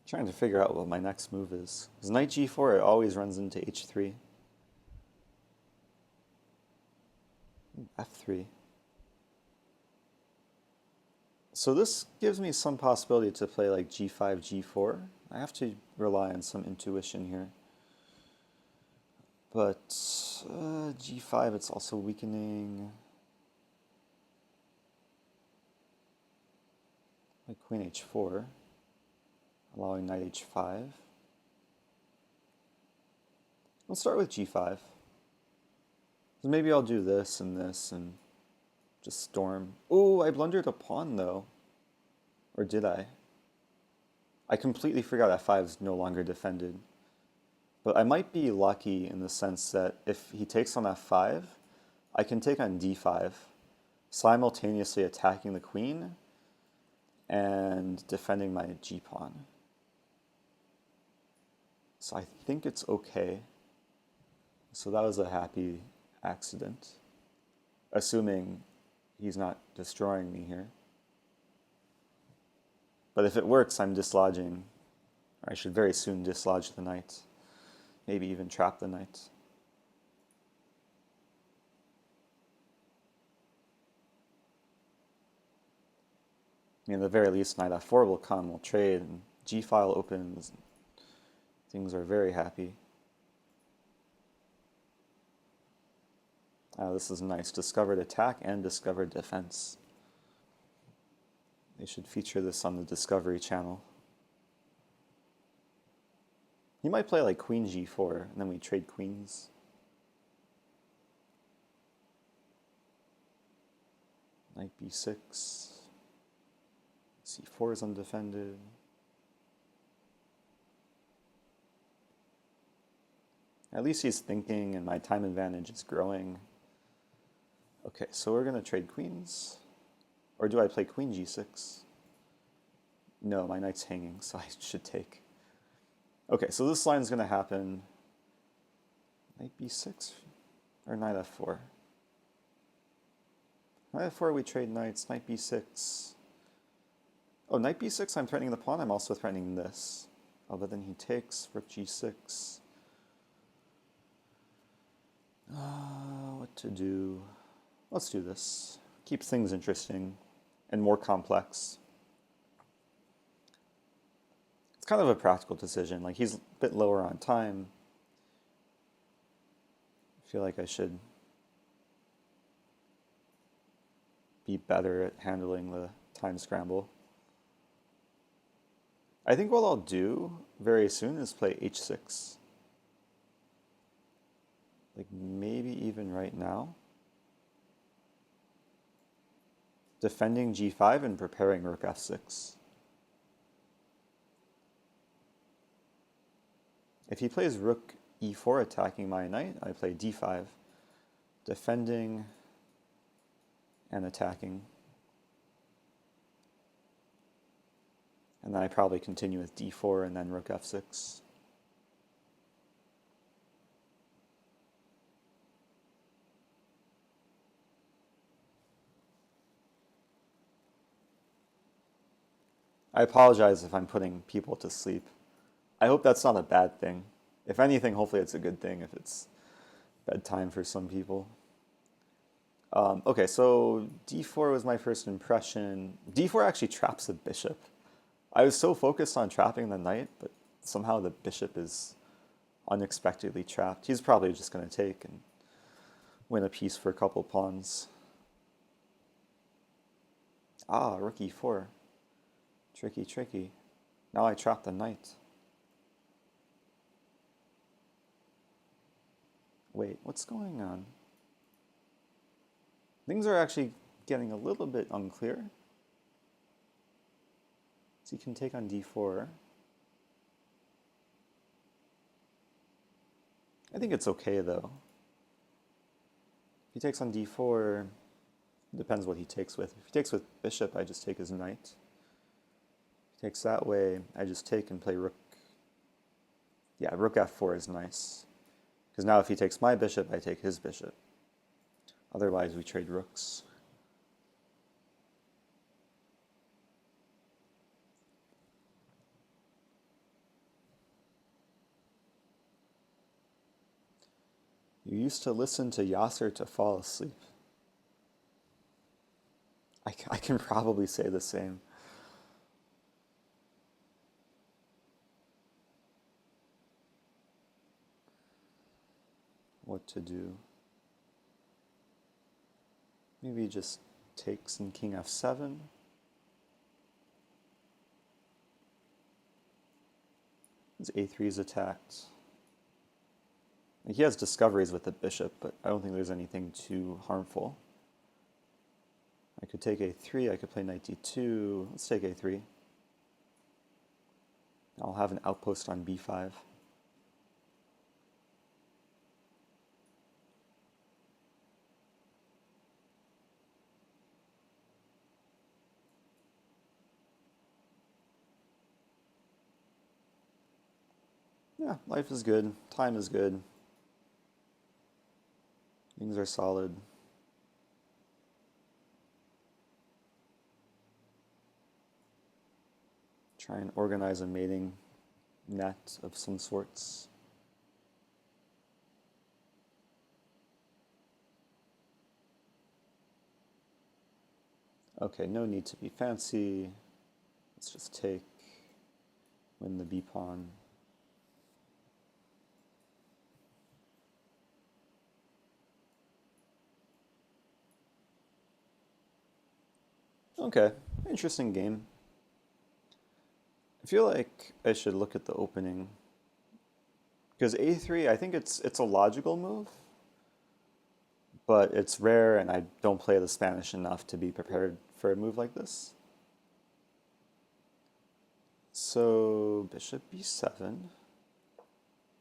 Trying to figure out what my next move is. Because knight g4, it always runs into h3. f3. So this gives me some possibility to play like g5, g4. I have to rely on some intuition here. But g5, it's also weakening. Like queen h4. Allowing knight h5. Let's start with g5. So maybe I'll do this and just storm. Oh, I blundered a pawn though. Or did I? I completely forgot f5 is no longer defended. But I might be lucky in the sense that if he takes on f5, I can take on d5, simultaneously attacking the queen and defending my g-pawn. So I think it's okay. So that was a happy accident, assuming he's not destroying me here. But if it works, I'm dislodging, or I should very soon dislodge the knight, maybe even trap the knight. I mean, at the very least, knight f4 will come, we'll trade, and g-file opens. Things are very happy. This is nice. Discovered attack and discovered defense. They should feature this on the Discovery channel. He might play like queen g4, and then we trade queens. Knight b6. c4 is undefended. At least he's thinking, and my time advantage is growing. Okay, so we're going to trade queens. Or do I play queen g6? No, my knight's hanging, so I should take. Okay, so this line is going to happen. Knight b6 or knight f4? Knight f4, we trade knights. Knight b6. Oh, knight b6, I'm threatening the pawn. I'm also threatening this. Oh, but then he takes, rook g6. What to do? Let's do this. Keep things interesting and more complex. It's kind of a practical decision. Like, he's a bit lower on time. I feel like I should be better at handling the time scramble. I think what I'll do very soon is play h6. Like maybe even right now. Defending g5 and preparing rook f6. If he plays rook e4 attacking my knight, I play d5. Defending and attacking. And then I probably continue with d4 and then rook f6. I apologize if I'm putting people to sleep. I hope that's not a bad thing. If anything, hopefully it's a good thing if it's bedtime for some people. Okay, so d4 was my first impression. d4 actually traps the bishop. I was so focused on trapping the knight, but somehow the bishop is unexpectedly trapped. He's probably just going to take and win a piece for a couple pawns. Ah, rook e4. Tricky, tricky. Now I trap the knight. Wait, what's going on? Things are actually getting a little bit unclear. So he can take on d4. I think it's okay though. If he takes on d4, it depends what he takes with. If he takes with bishop, I just take his knight. If he takes that way, I just take and play rook. Yeah, rook f4 is nice. Because now if he takes my bishop, I take his bishop. Otherwise, we trade rooks. You used to listen to Yasser to fall asleep. I can probably say the same. What to do? Maybe just takes and king f7. His a3 is attacked. He has discoveries with the bishop, but I don't think there's anything too harmful. I could take a3, I could play knight d2. Let's take a3. I'll have an outpost on b5. Yeah, life is good. Time is good. Things are solid. Try and organize a mating net of some sorts. Okay, no need to be fancy. Let's just take, win the b pawn. Okay, interesting game. I feel like I should look at the opening. Because a3, I think it's a logical move, but it's rare and I don't play the Spanish enough to be prepared for a move like this. So bishop b7.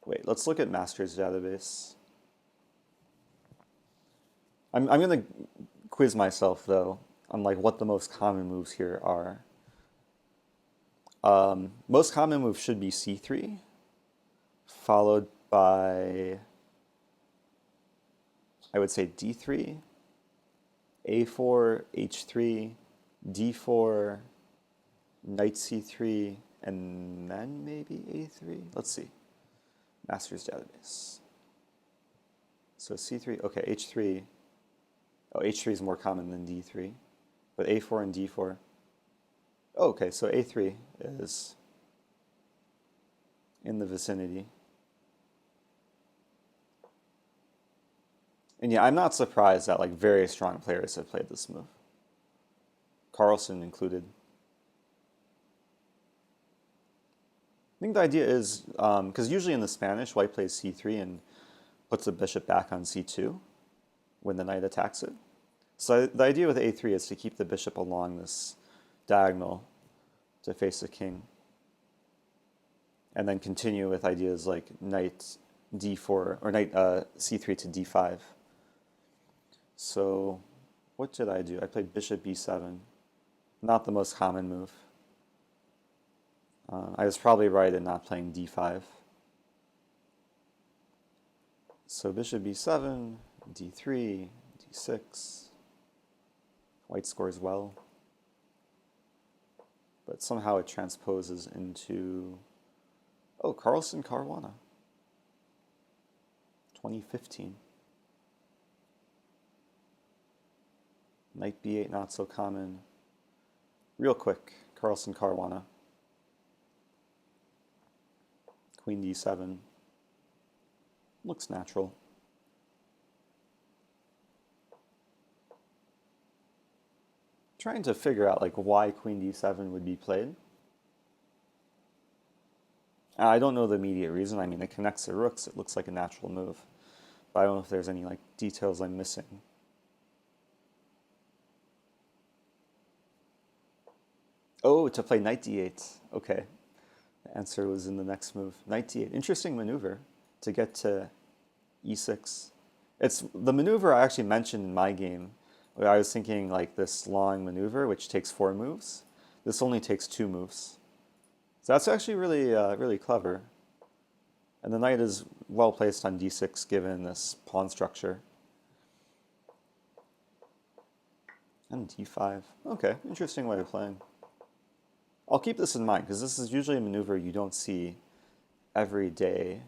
Wait, let's look at Master's database. I'm going to quiz myself though on like what the most common moves here are. Most common move should be c3, followed by, I would say d3, a4, h3, d4, knight c3, and then maybe a3. Let's see. Master's database. So c3, okay, h3. Oh, h3 is more common than d3, but a4 and d4. Oh, okay, so a3 is in the vicinity. And yeah, I'm not surprised that like very strong players have played this move. Carlsen included. I think the idea is, because usually in the Spanish, white plays c3 and puts the bishop back on c2 when the knight attacks it. So the idea with a3 is to keep the bishop along this diagonal to face the king. And then continue with ideas like knight d4, or knight c3 to d5. So what did I do? I played bishop b7. Not the most common move. I was probably right in not playing d5. So bishop b7, d3, d6. White scores well. But somehow it transposes into, oh, Carlsen Caruana, 2015. Knight b8, not so common. Real quick, Carlsen Caruana. Queen d7. Looks natural. Trying to figure out like why queen d7 would be played. I don't know the immediate reason. I mean, it connects the rooks. It looks like a natural move. But I don't know if there's any like details I'm missing. Oh, to play knight d8. Okay. The answer was in the next move. Knight d8. Interesting maneuver to get to e6. It's the maneuver I actually mentioned in my game. Where I was thinking like this long maneuver, which takes 4 moves. This only takes 2 moves. So that's actually really, really clever. And the knight is well placed on d6 given this pawn structure. And d5. Okay, interesting way of playing. I'll keep this in mind because this is usually a maneuver you don't see every day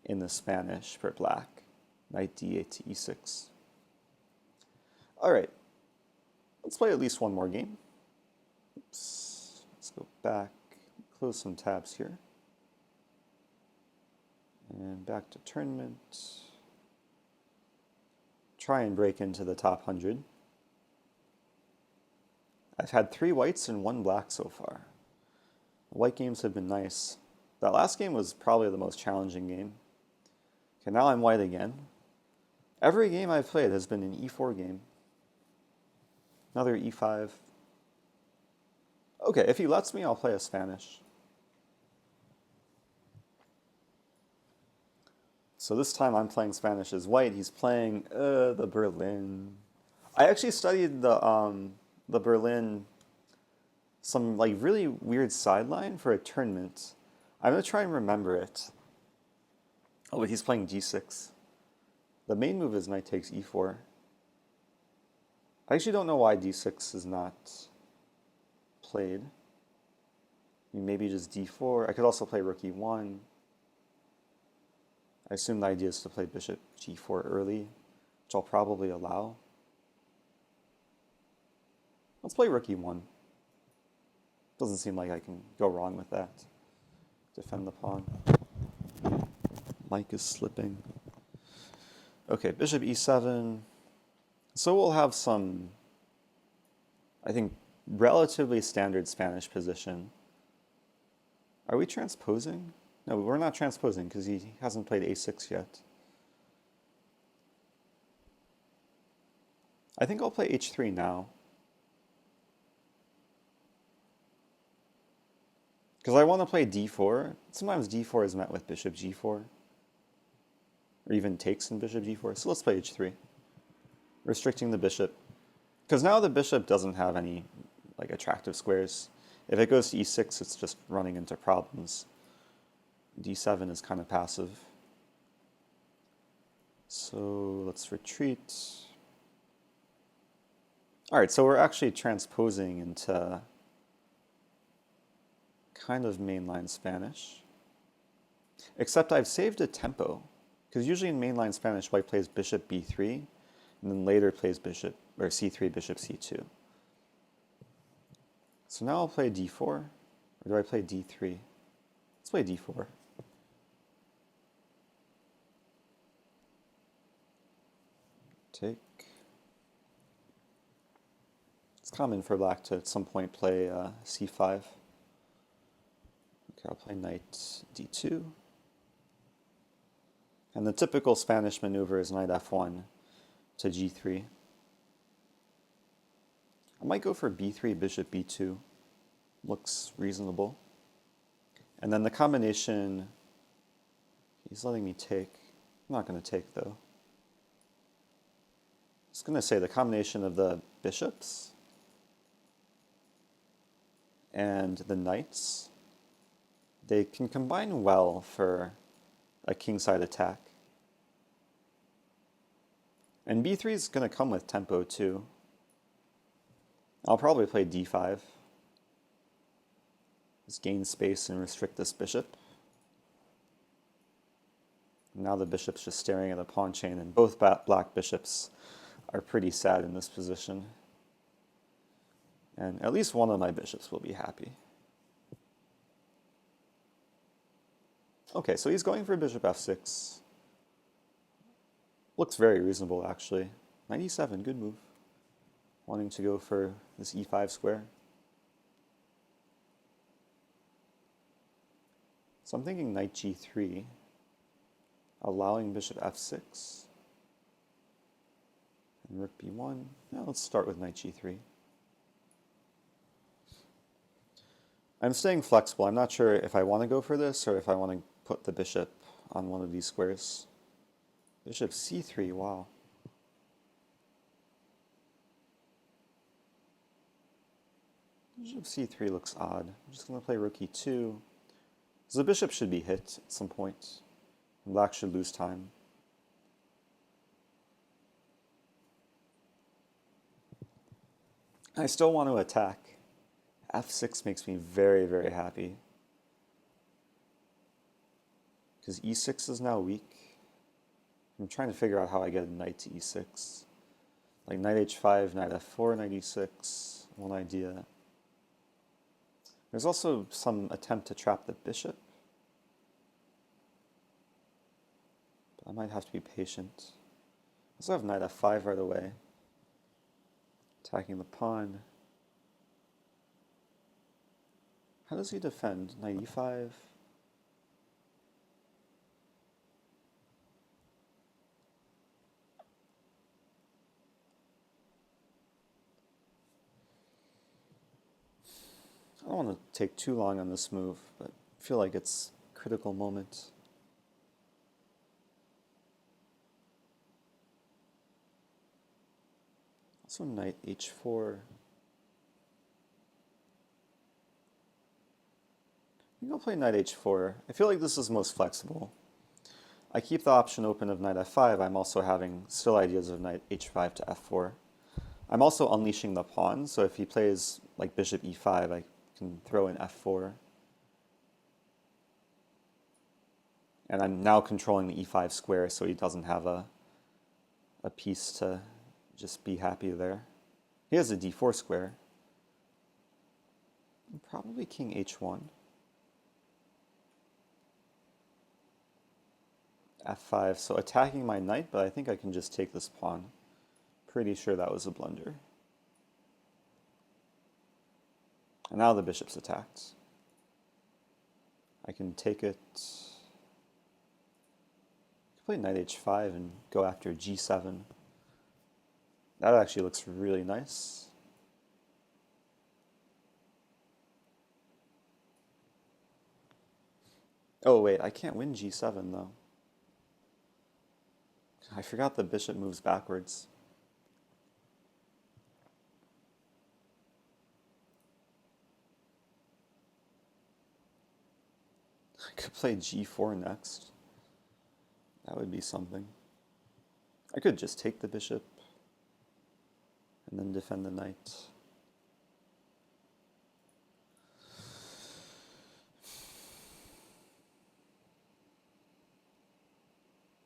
in the Spanish for black. Knight d8 to e6. All right, let's play at least one more game. Oops, let's go back, close some tabs here. And back to tournament. Try and break into the top 100. I've had 3 whites and 1 black so far. The white games have been nice. That last game was probably the most challenging game. Okay, now I'm white again. Every game I've played has been an e4 game. Another e5. Okay, if he lets me, I'll play a Spanish. So this time I'm playing Spanish as white. He's playing the Berlin. I actually studied the Berlin, some like really weird sideline for a tournament. I'm gonna try and remember it. Oh, but he's playing g6. The main move is knight takes e4. I actually don't know why d6 is not played. I mean, maybe just d4. I could also play rook e1. I assume the idea is to play bishop g4 early, which I'll probably allow. Let's play rook e1. Doesn't seem like I can go wrong with that. Defend the pawn. Mike is slipping. Okay, bishop e7. So we'll have some, I think, relatively standard Spanish position. Are we transposing? No, we're not transposing because he hasn't played a6 yet. I think I'll play h3 now. Because I want to play d4. Sometimes d4 is met with bishop g4. Or even takes in bishop g4. So let's play h3. Restricting the bishop. Because now the bishop doesn't have any like attractive squares. If it goes to e6, it's just running into problems. d7 is kind of passive. So let's retreat. All right, so we're actually transposing into kind of mainline Spanish. Except I've saved a tempo. Because usually in mainline Spanish, white plays bishop b3, and then later plays bishop, or c3, bishop c2. So now I'll play d4, or do I play d3? Let's play d4. Take. It's common for black to at some point play c5. Okay, I'll play knight d2. And the typical Spanish maneuver is knight f1 to g3. I might go for b3, bishop b2. Looks reasonable. And then the combination, he's letting me take. I'm not going to take though. I was going to say the combination of the bishops and the knights, they can combine well for a kingside attack. And b3 is going to come with tempo too. I'll probably play d5. Just gain space and restrict this bishop. Now the bishop's just staring at a pawn chain, and both black bishops are pretty sad in this position. And at least one of my bishops will be happy. Okay, so he's going for bishop f6. Looks very reasonable, actually. Knight e7, good move. Wanting to go for this e5 square. So I'm thinking knight g3, allowing bishop f6, and rook b1. Now let's start with knight g3. I'm staying flexible. I'm not sure if I want to go for this or if I want to put the bishop on one of these squares. Bishop c3, wow. Bishop c3 looks odd. I'm just going to play rook e2. So the bishop should be hit at some point. And black should lose time. I still want to attack. f6 makes me very, very happy. Because e6 is now weak. I'm trying to figure out how I get a knight to e6. Like knight h5, knight f4, knight e6. One idea. There's also some attempt to trap the bishop. But I might have to be patient. I also have knight f5 right away. Attacking the pawn. How does he defend? Knight e5? I don't want to take too long on this move, but I feel like it's a critical moment. Also knight h4. I think I'll play knight h4. I feel like this is most flexible. I keep the option open of knight f5. I'm also having still ideas of knight h5 to f4. I'm also unleashing the pawn, so if he plays like bishop e5, I can throw in f4. And I'm now controlling the e5 square, so he doesn't have a piece to just be happy there. He has a d4 square. Probably king h1. f5, so attacking my knight, but I think I can just take this pawn. Pretty sure that was a blunder. And now the bishop's attacked. I can take it. Play knight h5 and go after g7. That actually looks really nice. Oh wait, I can't win g7 though. I forgot the bishop moves backwards. I could play g4 next. That would be something. I could just take the bishop and then defend the knight.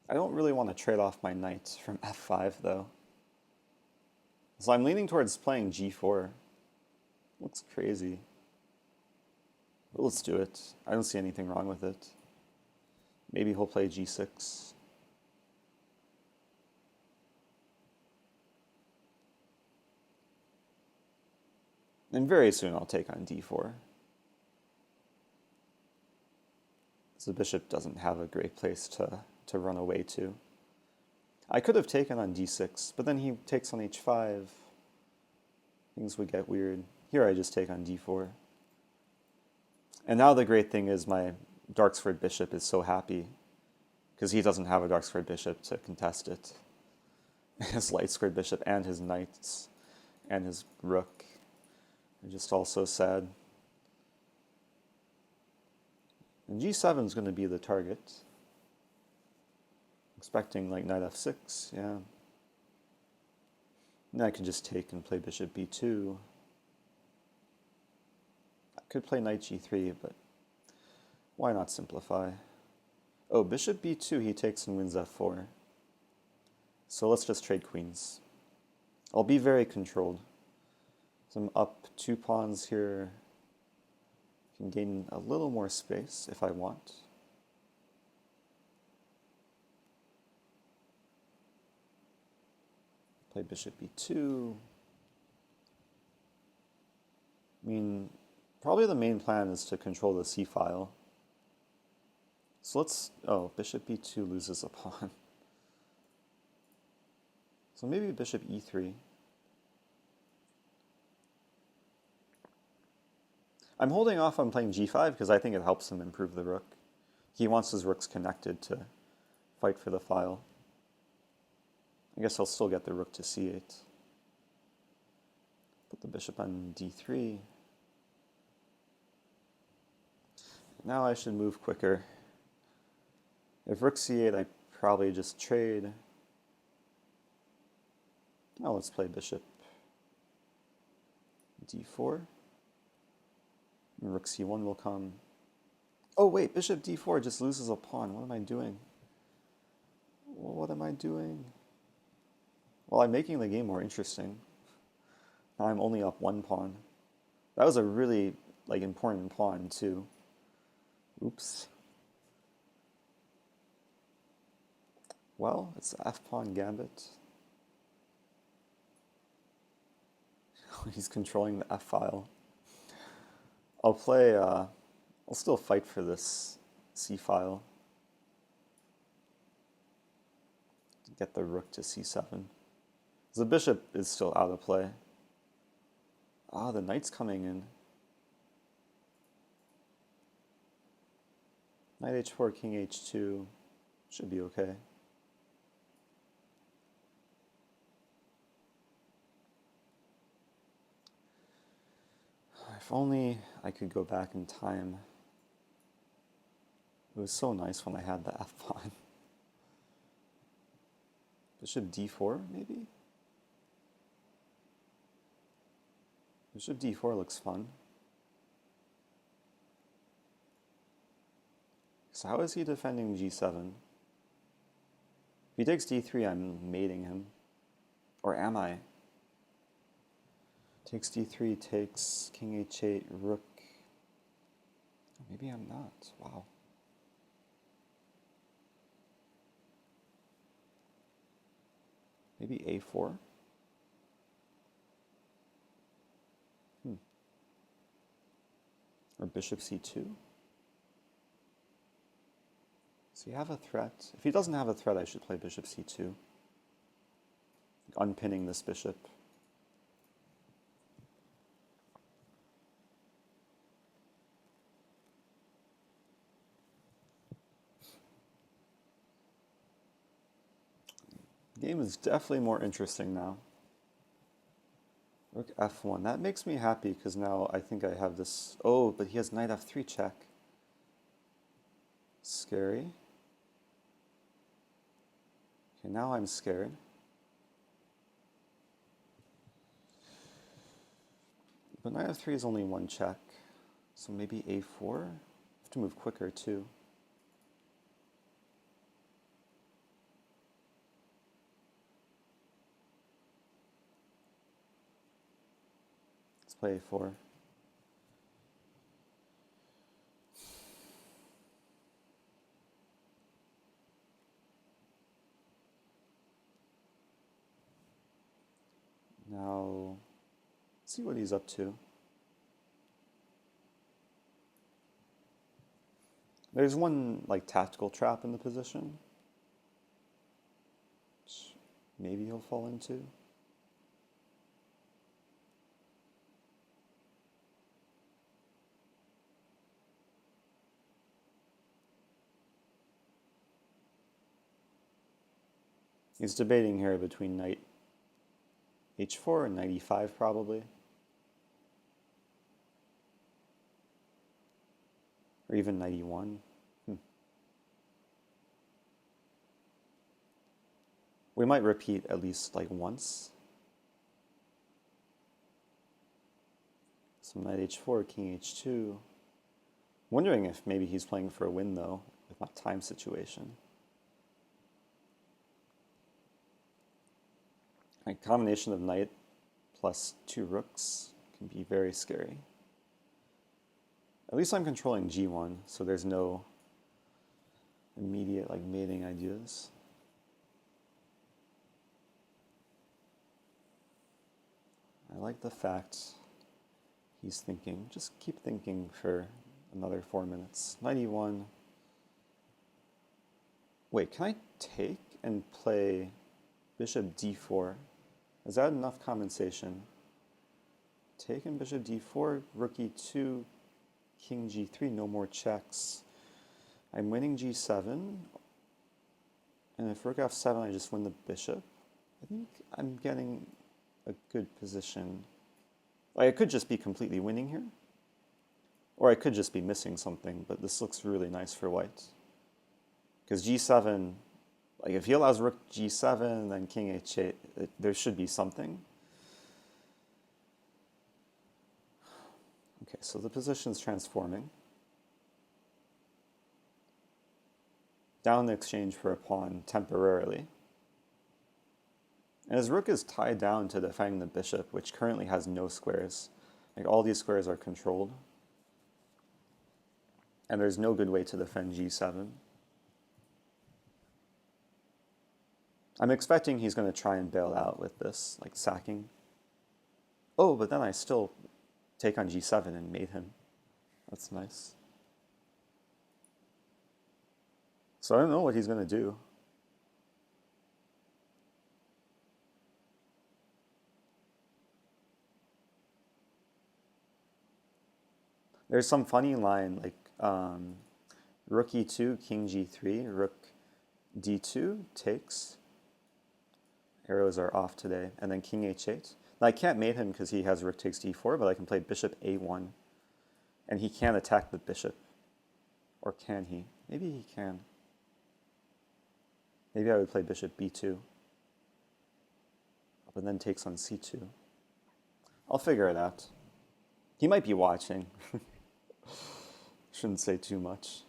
I don't really want to trade off my knight from f5 though. So I'm leaning towards playing g4. Looks crazy. But let's do it. I don't see anything wrong with it. Maybe he'll play g6. And very soon I'll take on d4. So the bishop doesn't have a great place to run away to. I could have taken on d6, but then he takes on h5. Things would get weird. Here I just take on d4. And now the great thing is my dark squared bishop is so happy because he doesn't have a dark squared bishop to contest it. His light squared bishop and his knights and his rook are just all so sad. And g7 is going to be the target. Expecting like knight f6, yeah. And I can just take and play bishop b2. I could play knight g3, but why not simplify? Oh, bishop b2, he takes and wins f4. So let's just trade queens. I'll be very controlled. So I'm up 2 pawns here. Can gain a little more space if I want. Play bishop b2. I mean, probably the main plan is to control the c file. So let's, oh, bishop b2 loses a pawn. So maybe bishop e3. I'm holding off on playing g5 because I think it helps him improve the rook. He wants his rooks connected to fight for the file. I guess I'll still get the rook to c8. Put the bishop on d3. Now I should move quicker. If rook c8, I probably just trade. Now let's play bishop d4. And rook c1 will come. Oh wait, bishop d4 just loses a pawn. What am I doing? What am I doing? Well, I'm making the game more interesting. Now I'm only up one pawn. That was a really important pawn too. Oops. Well, it's the f-pawn gambit. He's controlling the f-file. I'll still fight for this c-file. Get the rook to c7. The bishop is still out of play. Ah, the knight's coming in. Knight h4, king h2 should be okay. If only I could go back in time. It was so nice when I had the f-pawn. Bishop d4, maybe? Bishop d4 looks fun. So how is he defending g7? If he takes d3, I'm mating him. Or am I? Takes d3, takes king h8, rook. Maybe I'm not. Wow. Maybe a4? Or bishop c2? Does he have a threat? If he doesn't have a threat, I should play bishop c2. Unpinning this bishop. The game is definitely more interesting now. Rook f1. That makes me happy because now I think I have this. Oh, but he has knight f3 check. Scary. Okay, now I'm scared. But knight f3 is only one check. So maybe a4? I have to move quicker too. Let's play a4. Now, let's see what he's up to. There's one tactical trap in the position, which maybe he'll fall into. He's debating here between knight h4 and knight e5 probably. Or even knight e1. We might repeat at least once. So knight h4, king h2. Wondering if maybe he's playing for a win though, with my time situation. A combination of knight plus two rooks can be very scary. At least I'm controlling g1, so there's no immediate mating ideas. I like the fact he's thinking. Just keep thinking for another 4 minutes. Knight e1. Wait, can I take and play bishop d4? Is that enough compensation? Take and bishop d4, rook e2, king g3, no more checks. I'm winning g7, and if rook f7, I just win the bishop. I think I'm getting a good position. Like, I could just be completely winning here, or I could just be missing something, but this looks really nice for white. Because g7, like if he allows rook g7, then king h8, there should be something. Okay, so the position's transforming. Down the exchange for a pawn temporarily. And his rook is tied down to defending the bishop, which currently has no squares. Like all these squares are controlled. And there's no good way to defend g7. I'm expecting he's going to try and bail out with this, like sacking. Oh, but then I still take on g7 and mate him. That's nice. So I don't know what he's going to do. There's some funny line like rook e2, king g3, rook d2 takes. Arrows are off today. And then king h8. Now I can't mate him because he has rook takes d4, but I can play bishop a1. And he can't attack the bishop. Or can he? Maybe he can. Maybe I would play bishop b2. But then takes on c2. I'll figure it out. He might be watching. Shouldn't say too much.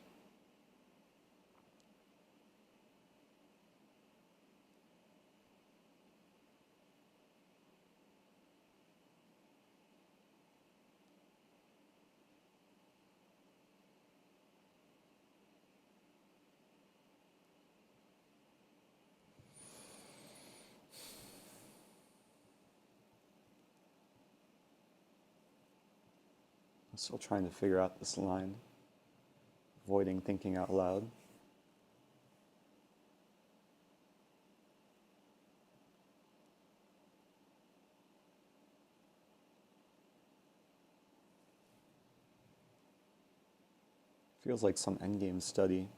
I'm still trying to figure out this line, avoiding thinking out loud. Feels like some endgame study.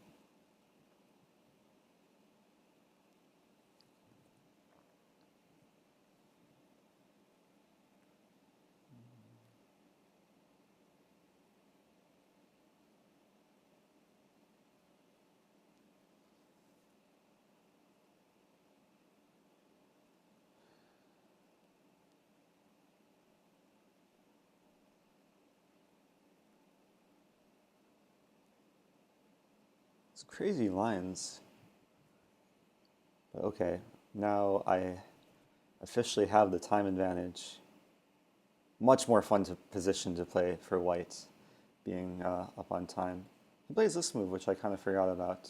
It's crazy lines. But okay, now I officially have the time advantage. Much more fun position to play for white, being up on time. He plays this move, which I kind of forgot about.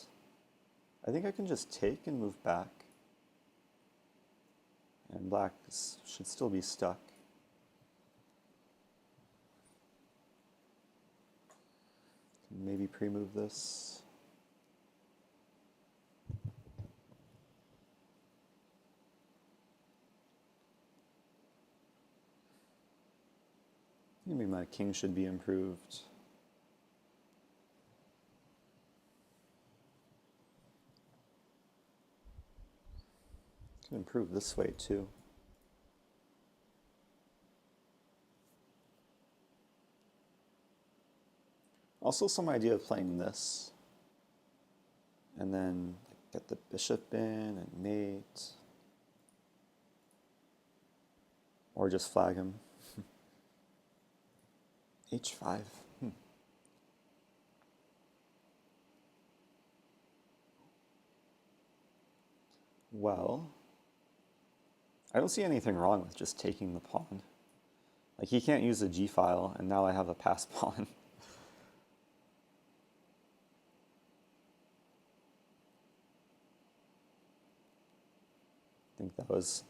I think I can just take and move back. And black should still be stuck. Maybe pre-move this. Maybe my king should be improved. Can improve this way too. Also some idea of playing this. And then get the bishop in and mate. Or just flag him. h5. Well, I don't see anything wrong with just taking the pawn. Like, he can't use the g-file, and now I have a pass pawn. I think that was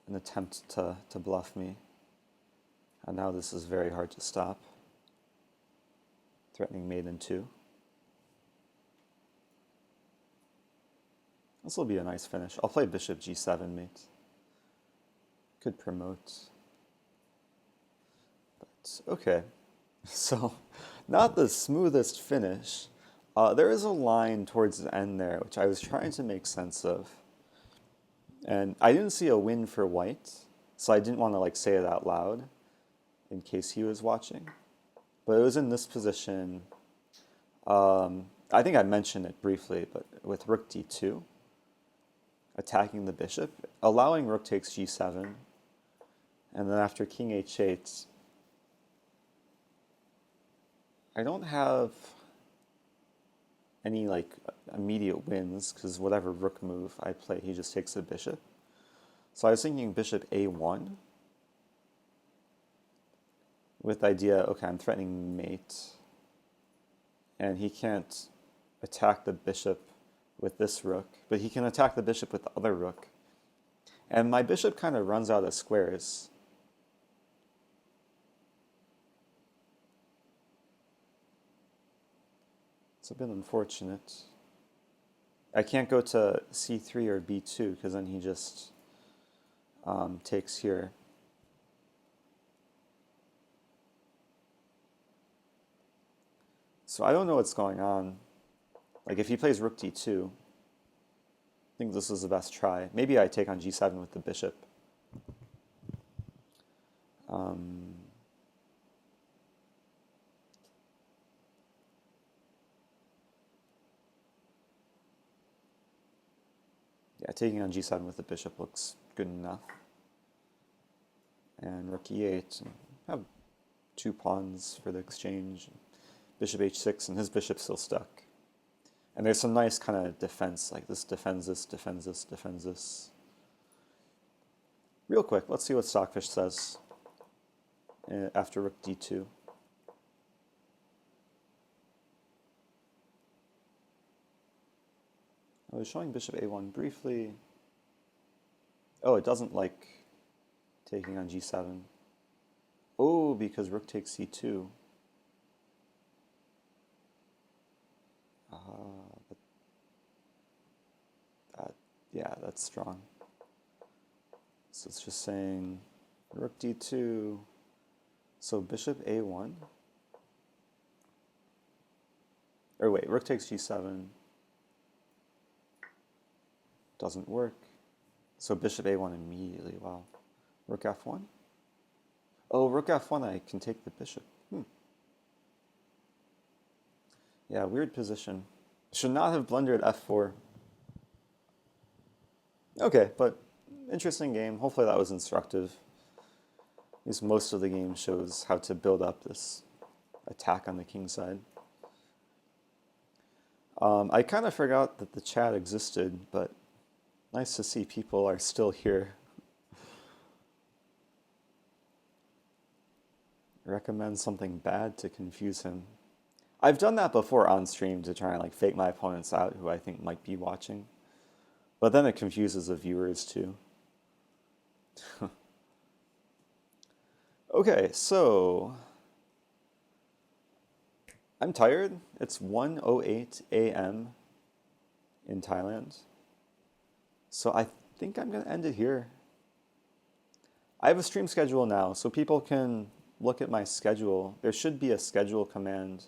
an attempt to bluff me. And now this is very hard to stop. Threatening mate in 2. This will be a nice finish. I'll play bishop g7 mate. Could promote. But okay. So, not the smoothest finish. There is a line towards the end there, which I was trying to make sense of. And I didn't see a win for white, so I didn't want to say it out loud in case he was watching. But it was in this position. I think I mentioned it briefly, but with rook d2, attacking the bishop, allowing rook takes g7, and then after king h8, I don't have any immediate wins because whatever rook move I play, he just takes the bishop. So I was thinking bishop a1 with the idea, okay, I'm threatening mate, and he can't attack the bishop with this rook, but he can attack the bishop with the other rook. And my bishop kind of runs out of squares. It's a bit unfortunate. I can't go to c3 or b2 because then he just takes here. So I don't know what's going on. If he plays rook d2, I think this is the best try. Maybe I take on g7 with the bishop. Yeah, taking on g7 with the bishop looks good enough. And rook e8, and have 2 pawns for the exchange. Bishop h6, and his bishop's still stuck. And there's some nice kind of defense, this defends this, defends this, defends this. Real quick, let's see what Stockfish says after rook d2. I was showing bishop a1 briefly. Oh, it doesn't like taking on g7. Oh, because rook takes c2. Yeah, that's strong. So it's just saying rook d2. So bishop a1. Or wait, rook takes g7. Doesn't work. So bishop a1 immediately. Wow. Rook f1. Oh, rook f1, I can take the bishop. Yeah, weird position. Should not have blundered f4. Okay, but interesting game. Hopefully that was instructive. At least most of the game shows how to build up this attack on the king side. I kind of forgot that the chat existed, but nice to see people are still here. Recommend something bad to confuse him. I've done that before on stream to try and fake my opponents out who I think might be watching. But then it confuses the viewers too. Okay, so I'm tired. It's 1:08 a.m. in Thailand. So I think I'm going to end it here. I have a stream schedule now, so people can look at my schedule. There should be a schedule command,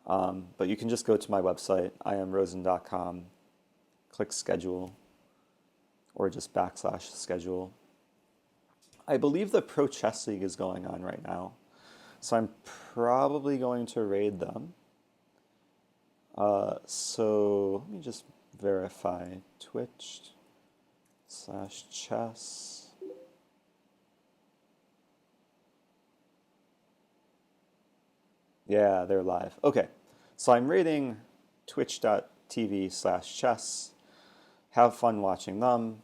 but you can just go to my website, iamrosen.com, click schedule, or just /schedule. I believe the Pro Chess League is going on right now, so I'm probably going to raid them. So let me just verify Twitch/chess. Yeah, they're live. Okay, so I'm raiding twitch.tv/chess. Have fun watching them.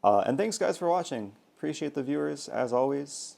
And thanks guys for watching. Appreciate the viewers as always.